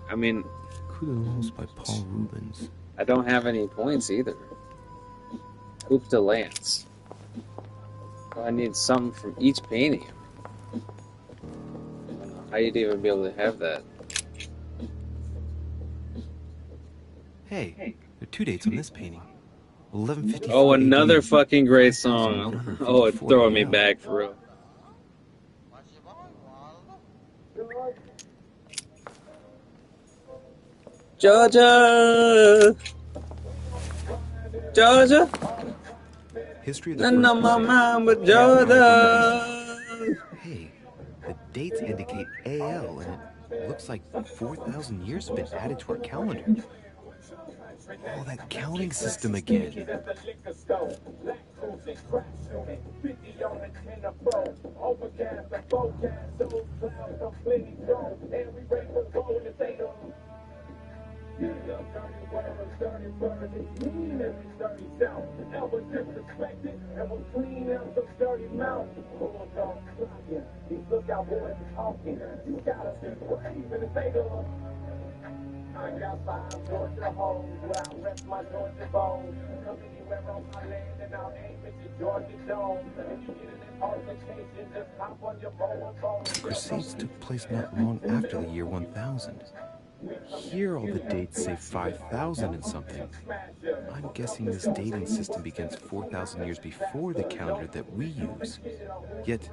I mean, Coup de Lance by Paul Rubens. I don't have any points either. Coup de Lance. Well, I need some from each painting. I don't know how you'd even be able to have that. Hey, there are 2 dates on this painting. 1154. Oh, another AD, fucking great song. Oh, it's throwing me back for real. Georgia! Georgia! History of the None on my mind but Georgia! Hey, the dates indicate AL, and it looks like 4,000 years have been added to our calendar. Oh, that counting system again. I got 5 Georgia hoes where I rest my Georgia bones. Come anywhere on my land and I'll aim at your Georgia dome. If you get in an altercation, just hop on your bow and bone. The Crusades took place not long after the year 1000. Here all the dates say 5,000 and something. I'm guessing this dating system begins 4,000 years before the calendar that we use. Yet,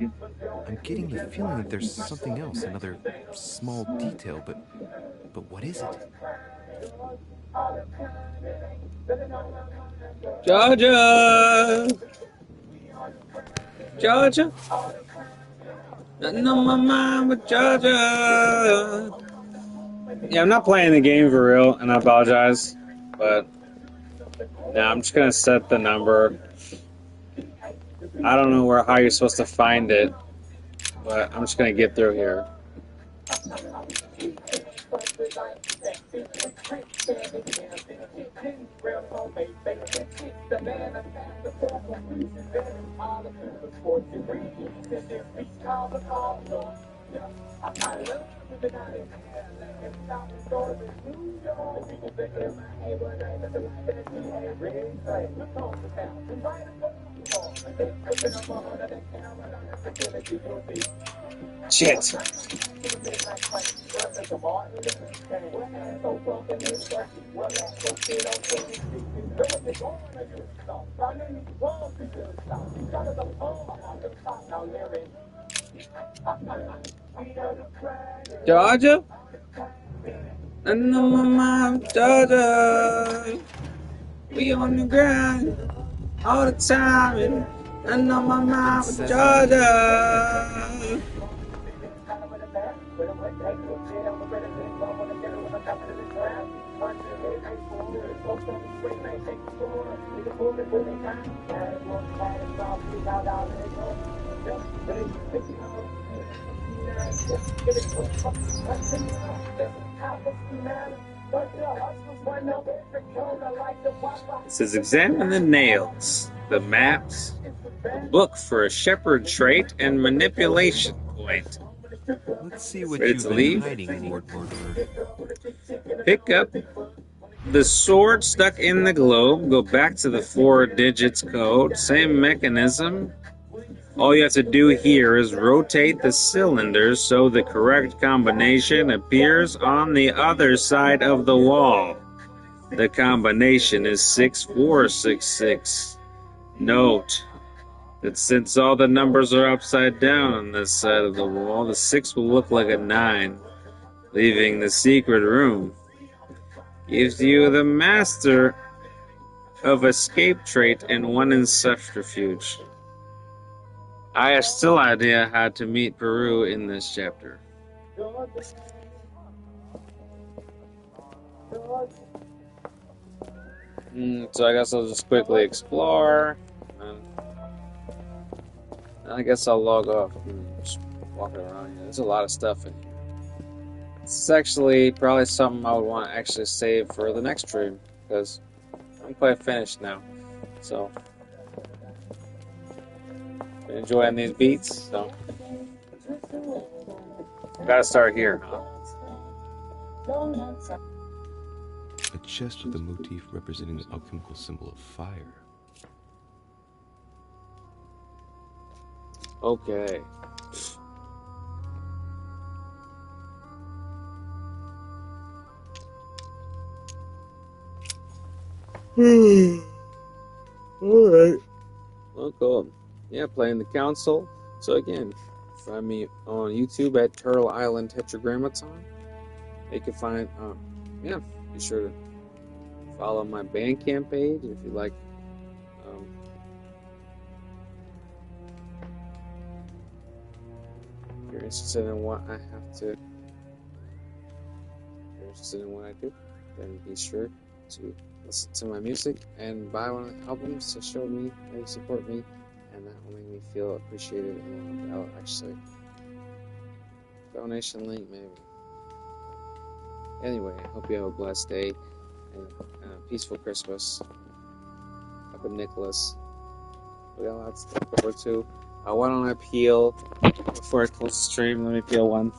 I'm getting the feeling that there's something else, another small detail, but what is it? Georgia! Georgia! Nothing on my mind but Georgia! Yeah, I'm not playing the game for real, and I apologize, but yeah, I'm just gonna set the number. I don't know how you're supposed to find it, but I'm just gonna get through here. Shit. Georgia? I know my mom, Georgia. We on the grind all the time. And I know my mom, Georgia. It says, examine the nails, the maps, the book for a shepherd trait and manipulation point. Let's see what Ready you've to been leave? hiding, Lord Murderer. Pick up the sword stuck in the globe, go back to the 4 digits code, same mechanism. All you have to do here is rotate the cylinders so the correct combination appears on the other side of the wall. The combination is 6466. Note that since all the numbers are upside down on this side of the wall, the 6 will look like a 9, leaving the secret room. Gives you the master of escape trait and 1 in subterfuge. I have still idea how to meet Peru in this chapter. So I guess I'll just quickly explore. And I guess I'll log off and just walk around here. There's a lot of stuff in here. It's actually probably something I would want to actually save for the next stream, because I'm quite finished now. So, been enjoying these beats, so gotta start here, huh? A chest with a motif representing the alchemical symbol of fire. Okay. Alright. Well, cool. Yeah, playing the council. So again, find me on YouTube at Turtle Island Tetragrammaton. You can find, be sure to follow my Bandcamp page if you like. If you're interested in what I have to, if you're interested in what I do, then be sure to listen to my music and buy one of the albums to show me how you support me, and that will make me feel appreciated and loved. I'll actually donation link maybe. Anyway, I hope you have a blessed day and a peaceful Christmas. Happy Nicholas. We got lots to look forward to. Why don't I peel before I close the stream? Let me peel one.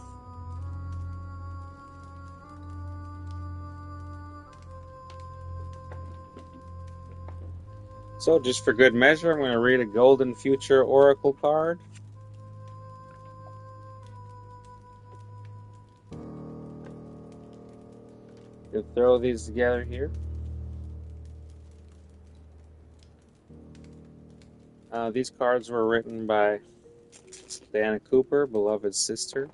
So, just for good measure, I'm going to read a Golden Future Oracle card. You'll throw these together here. These cards were written by Diana Cooper, beloved sister.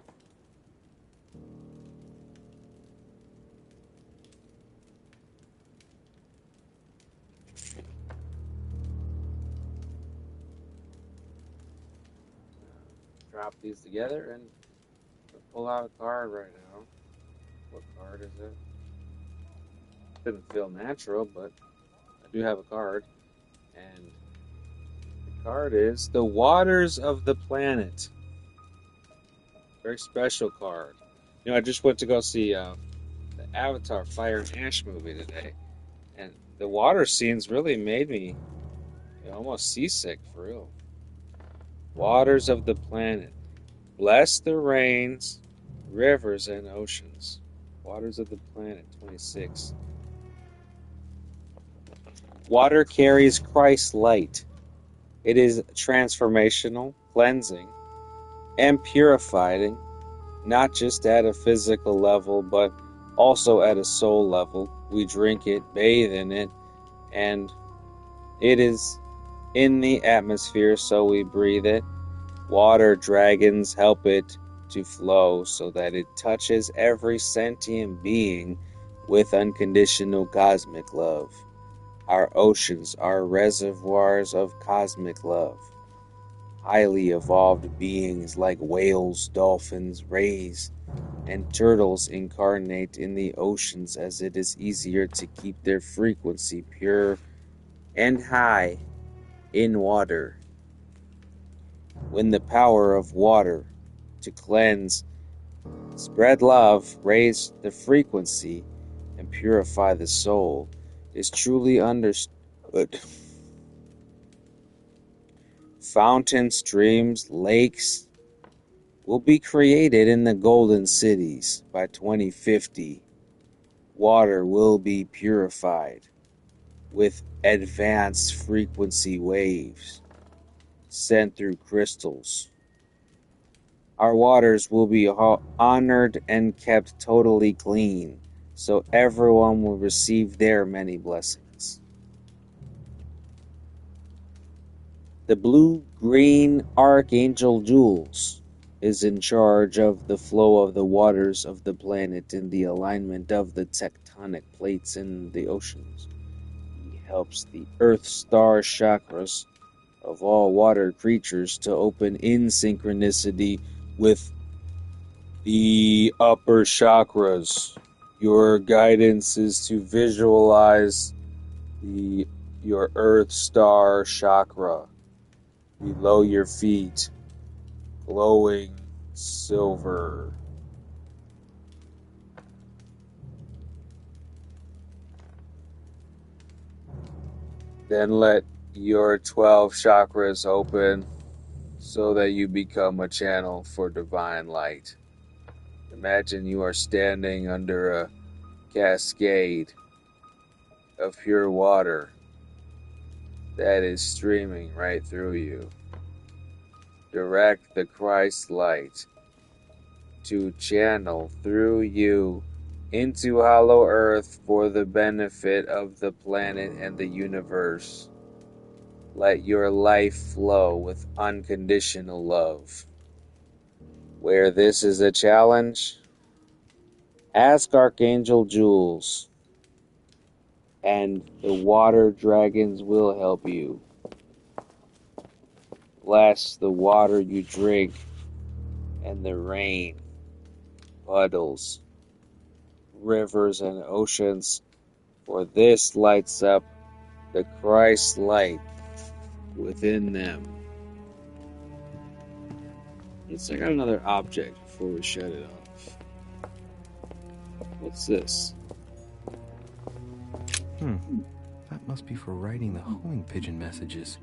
Drop these together and pull out a card right now. What card is it? Didn't feel natural, but I do have a card. And the card is The Waters of the Planet. Very special card. You know, I just went to go see the Avatar Fire and Ash movie today. And the water scenes really made me almost seasick for real. Waters of the planet. Bless the rains, rivers, and oceans. Waters of the planet, 26. Water carries Christ's light. It is transformational, cleansing, and purifying, not just at a physical level, but also at a soul level. We drink it, bathe in it, and it is in the atmosphere, so we breathe it. Water dragons help it to flow so that it touches every sentient being with unconditional cosmic love. Our oceans are reservoirs of cosmic love. Highly evolved beings like whales, dolphins, rays, and turtles incarnate in the oceans as it is easier to keep their frequency pure and high in water. When the power of water to cleanse, spread love, raise the frequency, and purify the soul is truly understood. Fountains, streams, lakes will be created in the golden cities by 2050. Water will be purified with advanced frequency waves sent through crystals. Our waters will be honored and kept totally clean, so everyone will receive their many blessings. The blue-green Archangel Jules is in charge of the flow of the waters of the planet and the alignment of the tectonic plates in the oceans. He helps the Earth Star chakras of all water creatures to open in synchronicity with the upper chakras. Your guidance is to visualize your Earth Star chakra below your feet, glowing silver. Then let your 12 chakras open so that you become a channel for divine light. Imagine you are standing under a cascade of pure water that is streaming right through you. Direct the Christ light to channel through you into hollow earth for the benefit of the planet and the universe. Let your life flow with unconditional love. Where this is a challenge, ask Archangel Jules, and the water dragons will help you. Bless the water you drink and the rain, puddles, rivers, and oceans, for this lights up the Christ light within them. Let's check out another object before we shut it off. What's this? That must be for writing the homing pigeon messages.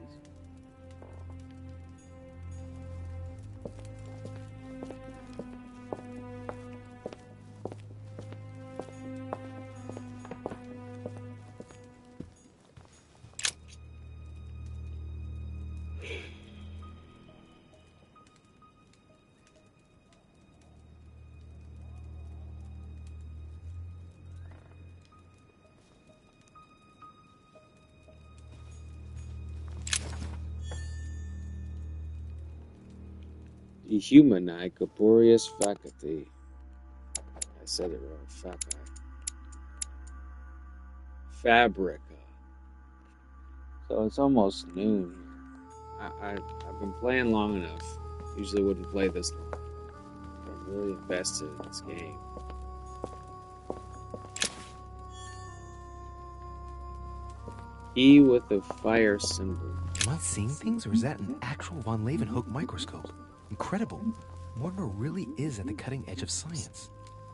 Dehumanize corporeous faculty. I said it wrong. Fabrica. So it's almost noon here. I've been playing long enough. Usually wouldn't play this long. I'm really invested in this game. E with the fire symbol. Am I seeing things, or is that an actual von Leeuwenhoek microscope? Incredible. Mortimer really is at the cutting edge of science.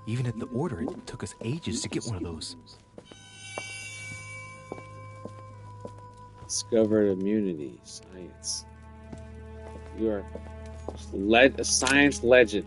Even at the Order, it took us ages to get one of those. Discovered immunity. Science. You are a science legend.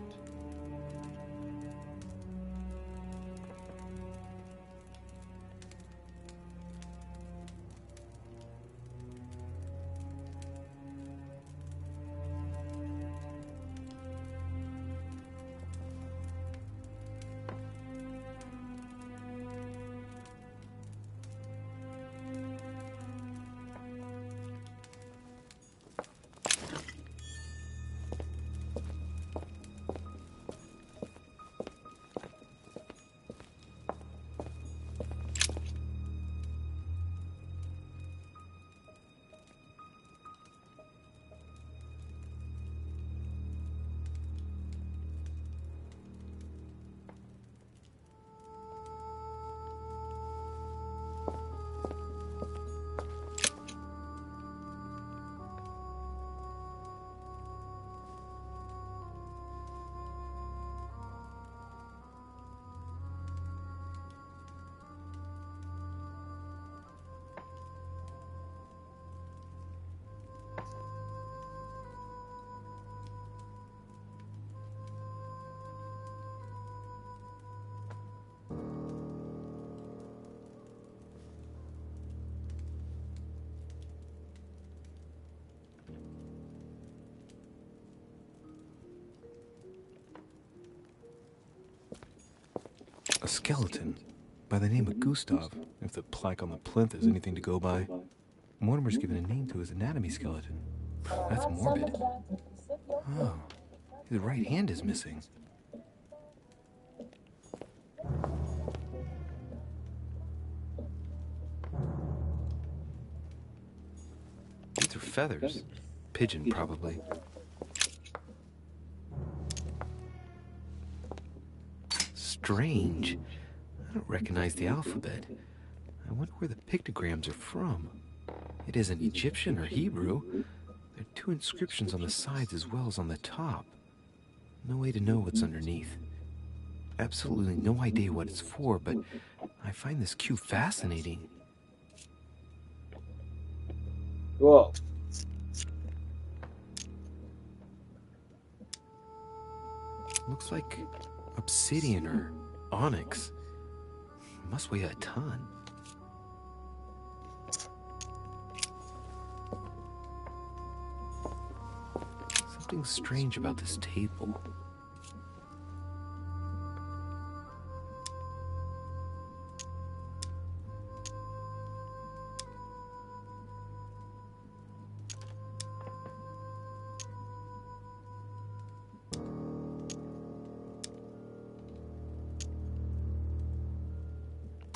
A skeleton by the name of Gustav, if the plaque on the plinth is anything to go by. Mortimer's given a name to his anatomy skeleton. That's morbid. Oh, his right hand is missing. These are feathers. Pigeon, probably. Strange. I don't recognize the alphabet. I wonder where the pictograms are from. It isn't Egyptian or Hebrew. There are two inscriptions on the sides as well as on the top. No way to know what's underneath. Absolutely no idea what it's for, but I find this cue fascinating. Whoa. Looks like obsidian or onyx. Must weigh a ton. Something strange about this table.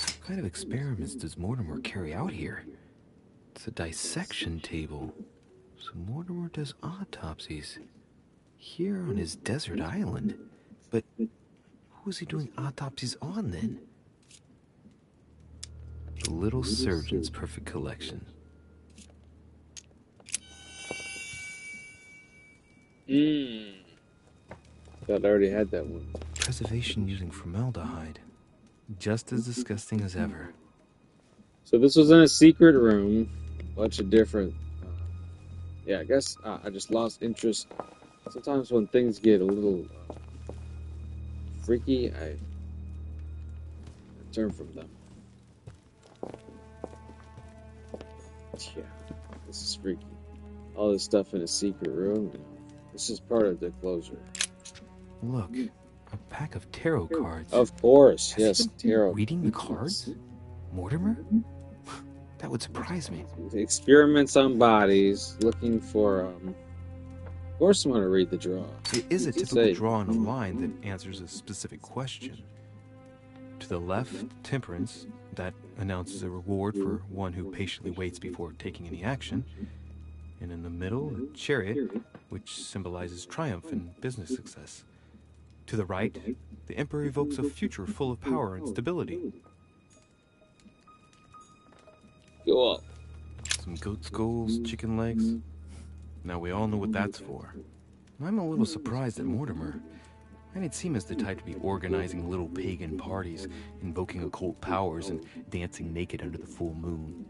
What kind of experiments does Mortimer carry out here? It's a dissection table. So Mortimer does autopsies here on his desert island. But who is he doing autopsies on then? The little surgeon's perfect collection. Thought I already had that one. Preservation using formaldehyde. Just as disgusting as ever. So this was in a secret room. Bunch of different... yeah, I guess I just lost interest. Sometimes when things get a little freaky, I turn from them. Yeah, this is freaky. All this stuff in a secret room. This is part of the closure. Look, a pack of tarot cards. Of course, Has he yes, been tarot. reading the cards? Mortimer? That would surprise me. Experiments on bodies, looking for, of course I'm going to read the draw. It is a typical draw on a line that answers a specific question. To the left, temperance, that announces a reward for one who patiently waits before taking any action. And in the middle, a chariot, which symbolizes triumph and business success. To the right, the emperor evokes a future full of power and stability. Go up. Some goat skulls, chicken legs. Now we all know what that's for. I'm a little surprised at Mortimer. I didn't seem as the type to be organizing little pagan parties, invoking occult powers, and dancing naked under the full moon.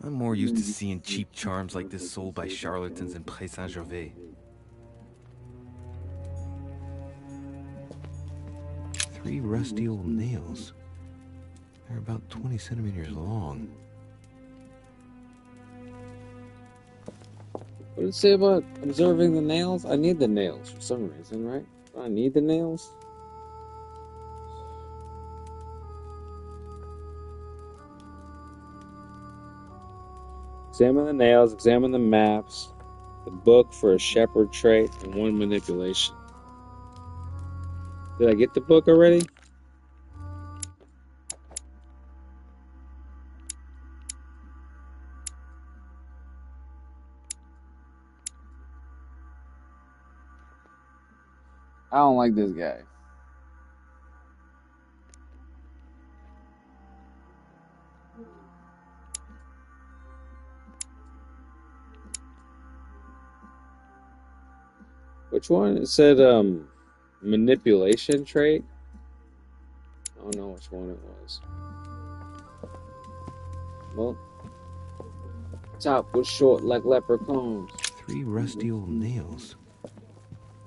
I'm more used to seeing cheap charms like this sold by charlatans in Pré Saint-Gervais. 3 rusty old nails. They're about 20 centimeters long. What did it say about observing the nails? I need the nails for some reason, right? Do I need the nails? Examine the nails, examine the maps, the book for a shepherd trait, and 1 manipulation. Did I get the book already? I don't like this guy. Which one? It said manipulation trait. I don't know which one it was. Well, top was short like leprechauns. 3 rusty old nails.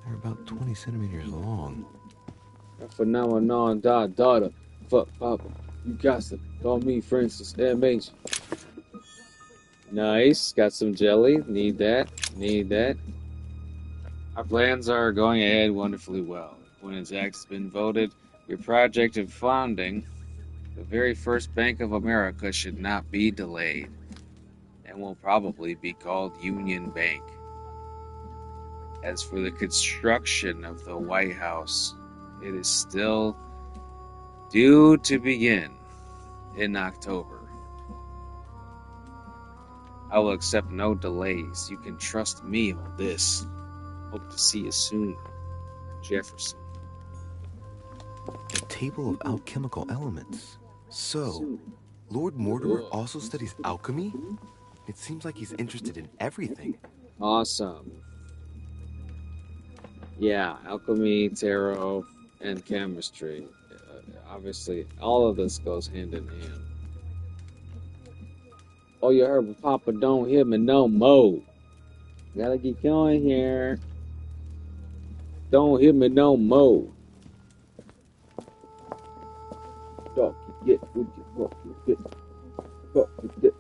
They're about 20 centimeters long. Phenomenon, daughter. Fuck, papa. You got to call me Francis M.H. Nice. Got some jelly. Need that. Need that. Our plans are going ahead wonderfully well. When its act has been voted, your project of founding the very first Bank of America should not be delayed, and will probably be called Union Bank. As for the construction of the White House, it is still due to begin in October. I will accept no delays. You can trust me on this. Hope to see you soon, Jefferson. A table of alchemical elements. So, Lord Mortimer also studies alchemy? It seems like he's interested in everything. Awesome. Yeah, alchemy, tarot, and chemistry. Obviously, all of this goes hand in hand. Oh, you heard, but Papa don't hit me no more. Gotta get going here. Don't hit me no more. Dog, you get, we get, fuck, you get,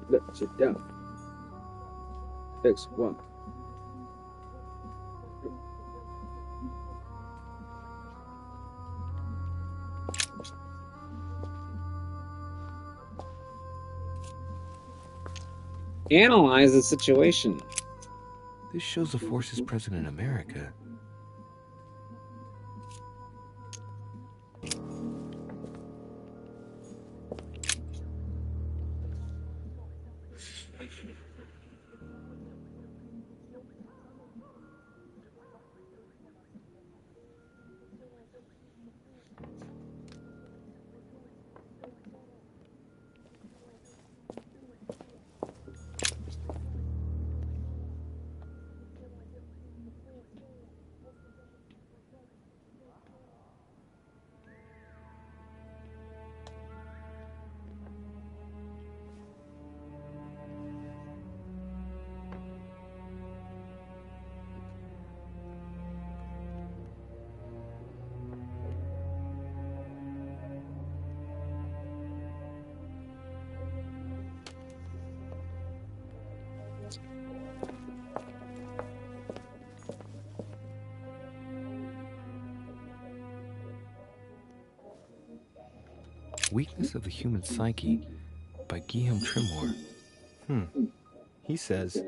let you down. X1. Analyze the situation. This shows the forces present in America. Weakness of the Human Psyche by Guillaume Trimore. He says,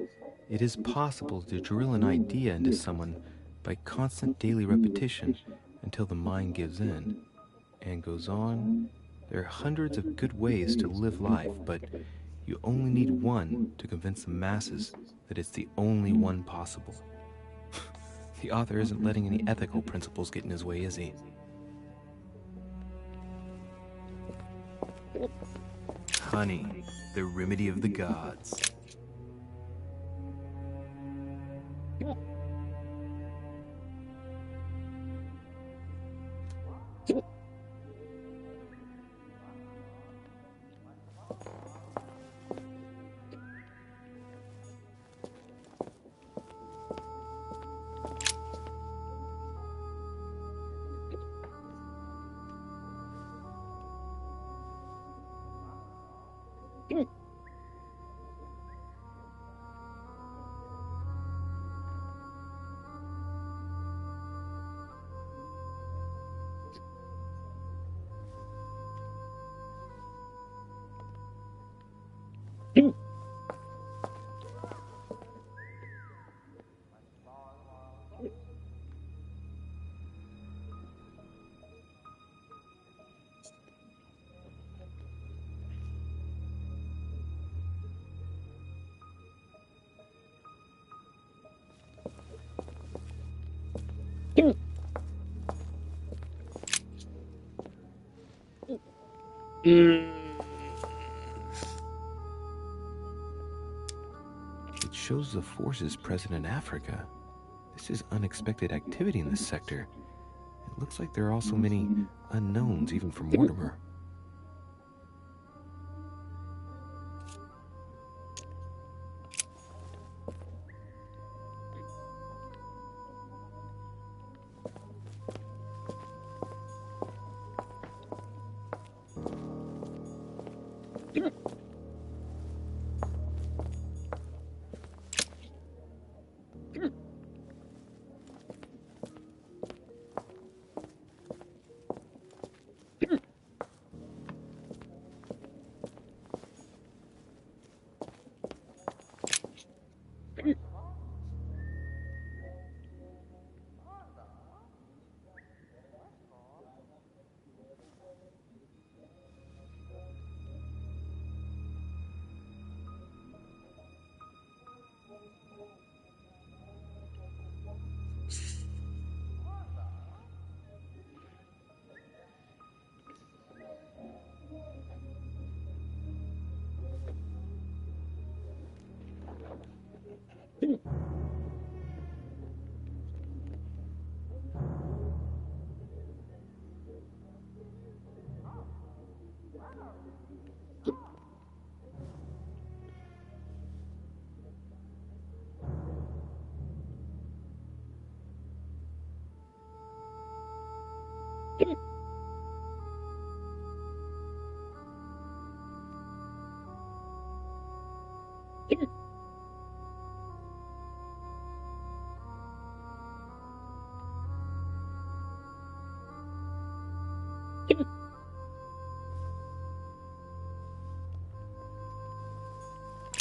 it is possible to drill an idea into someone by constant daily repetition until the mind gives in and goes on. There are hundreds of good ways to live life, but you only need one to convince the masses that it's the only one possible. The author isn't letting any ethical principles get in his way, is he? Honey, the remedy of the gods. It shows the forces present in Africa. This is unexpected activity in this sector. It looks like there are also many unknowns, even for Mortimer.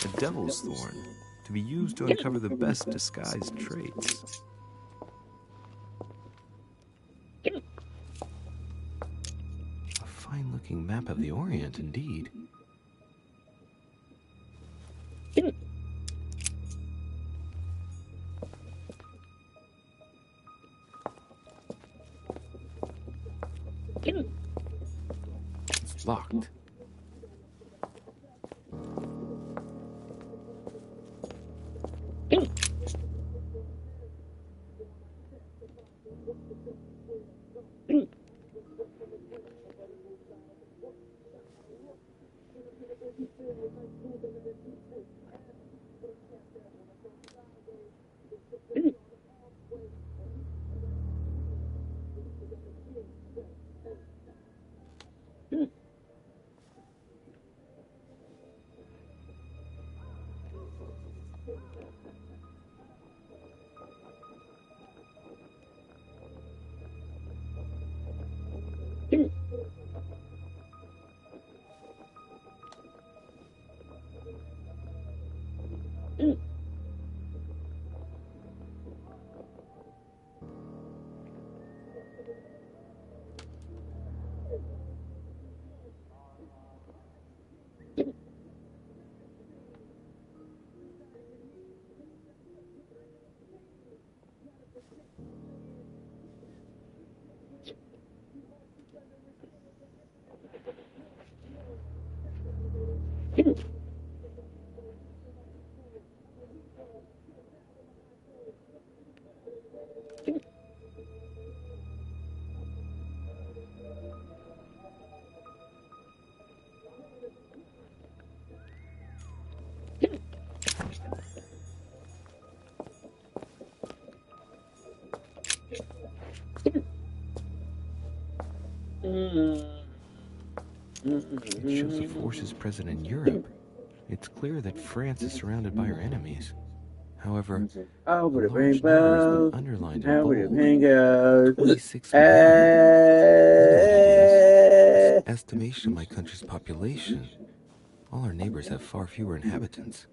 A devil's thorn, to be used to uncover the best disguised traits. A fine-looking map of the Orient, indeed. It's locked. It shows the forces present in Europe. It's clear that France is surrounded by her enemies. However, a large number has been underlined in bold. 26 million. This estimation of my country's population. All our neighbors have far fewer inhabitants.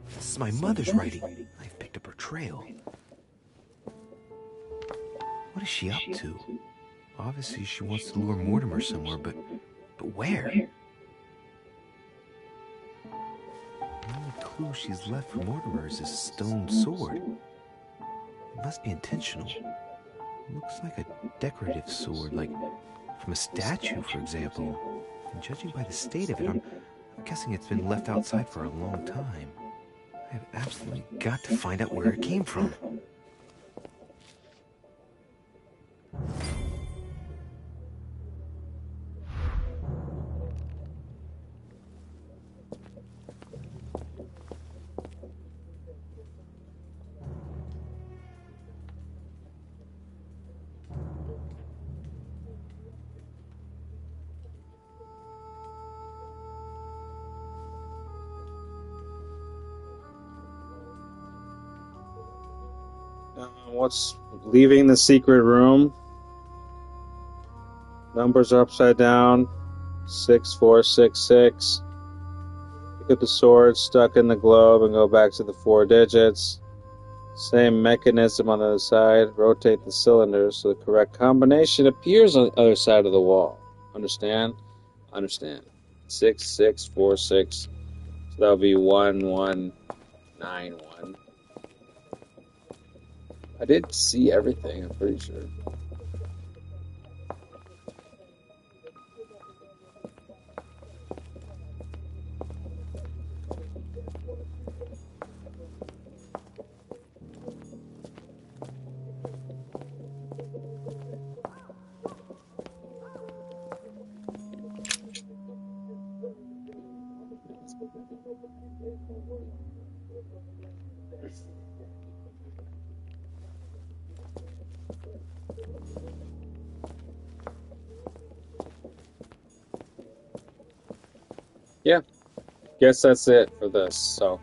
This is my mother's writing. I've picked up her trail. What is she up to? Obviously, she wants to lure Mortimer somewhere, but where? The only clue she's left for Mortimer is this stone sword. It must be intentional. It looks like a decorative sword, like from a statue, for example. And judging by the state of it, I'm guessing it's been left outside for a long time. I have absolutely got to find out where it came from. What's leaving the secret room? Numbers are upside down. 6466. Pick up the sword stuck in the globe and go back to the 4 digits. Same mechanism on the other side. Rotate the cylinders so the correct combination appears on the other side of the wall. Understand? Understand. 6646. So that'll be 1191. I did see everything, I'm pretty sure. Yeah, guess that's it for this. So,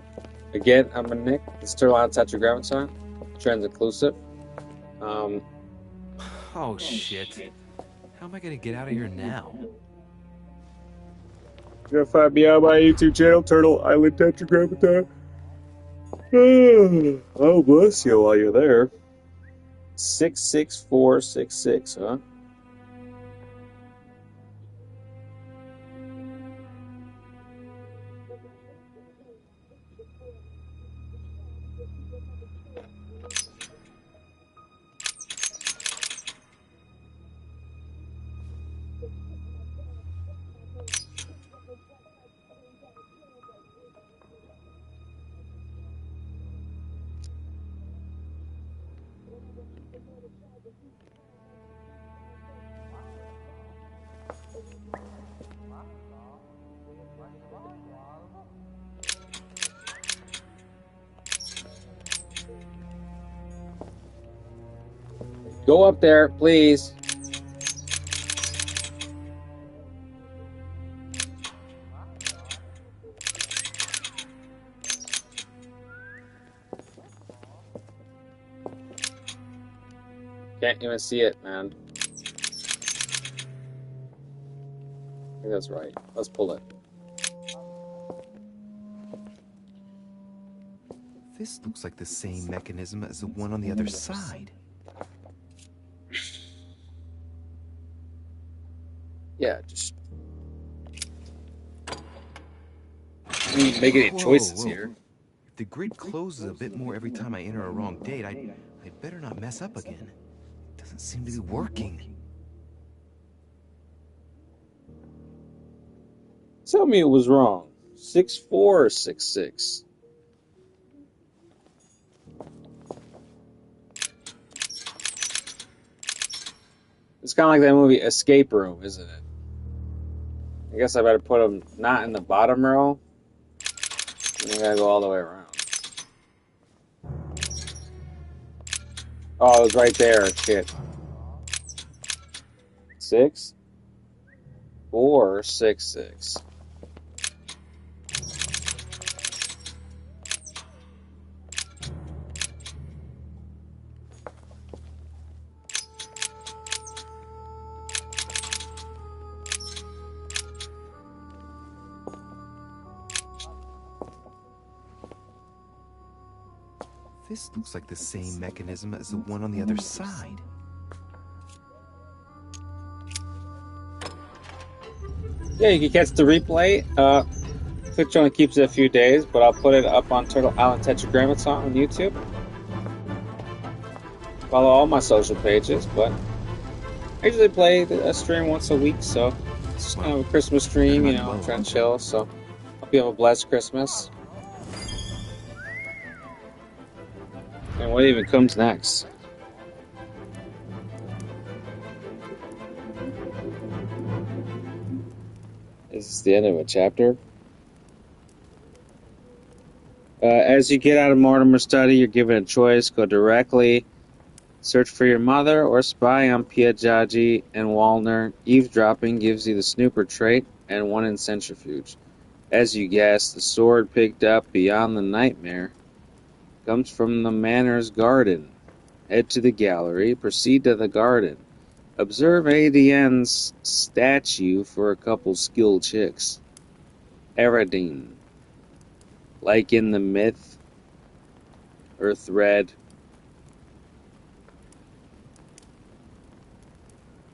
again, I'm a Nick. This is Turtle Tetragrammaton, trans-inclusive. Oh, shit. How am I gonna get out of here now? You can find me on my YouTube channel, Turtle Island Tetragrammaton. Oh, bless you while you're there. 66466, huh? Go up there, please. Can't even see it, man. I think that's right. Let's pull it. This looks like the same mechanism as the one on the other side. Yeah, just I didn't make any choices here. If the grid closes a bit more every time I enter a wrong date, I'd better not mess up again. It doesn't seem to be working. Tell me it was wrong. 6-4 or 6-6? It's kind of like that movie Escape Room, isn't it? I guess I better put them not in the bottom row. And I gotta go all the way around. Oh, it was right there. Shit. 6, 4, 6, 6. This looks like the same mechanism as the one on the other side. Yeah, you can catch the replay. Twitch only keeps it a few days, but I'll put it up on Turtle Island Tetragrammaton on YouTube. Follow all my social pages, but I usually play a stream once a week, so it's kind of a Christmas stream, you know, I'm trying to chill, so hope you have a blessed Christmas. And what even comes next? Is this the end of a chapter? As you get out of Mortimer's study, you're given a choice. Go directly, search for your mother, or spy on Piagiagi and Wallner. Eavesdropping gives you the snooper trait and 1 in centrifuge. As you guess, the sword picked up beyond the nightmare comes from the manor's garden. Head to the gallery, proceed to the garden. Observe ADN's statue for a couple skilled chicks. Eridine. Like in the myth or thread,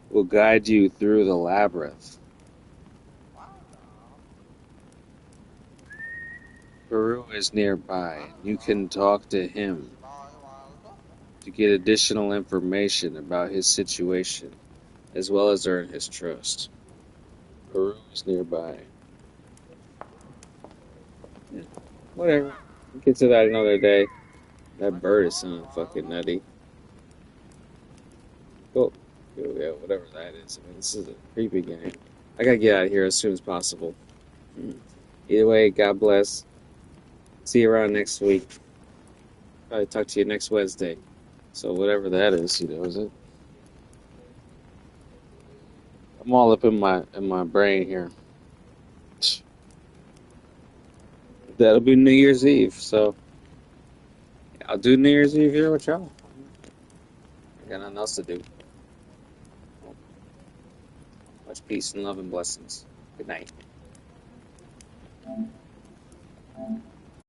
will guide you through the labyrinth. Peru is nearby. You can talk to him to get additional information about his situation, as well as earn his trust. Peru is nearby. Yeah, whatever. We'll get to that another day. That bird is sounding fucking nutty. Cool. Yeah, whatever that is. I mean, this is a creepy game. I gotta get out of here as soon as possible. Either way, God bless. See you around next week. Probably talk to you next Wednesday. So whatever that is, you know, is it? I'm all up in my brain here. That'll be New Year's Eve, so I'll do New Year's Eve here with y'all. I got nothing else to do. Much peace and love and blessings. Good night.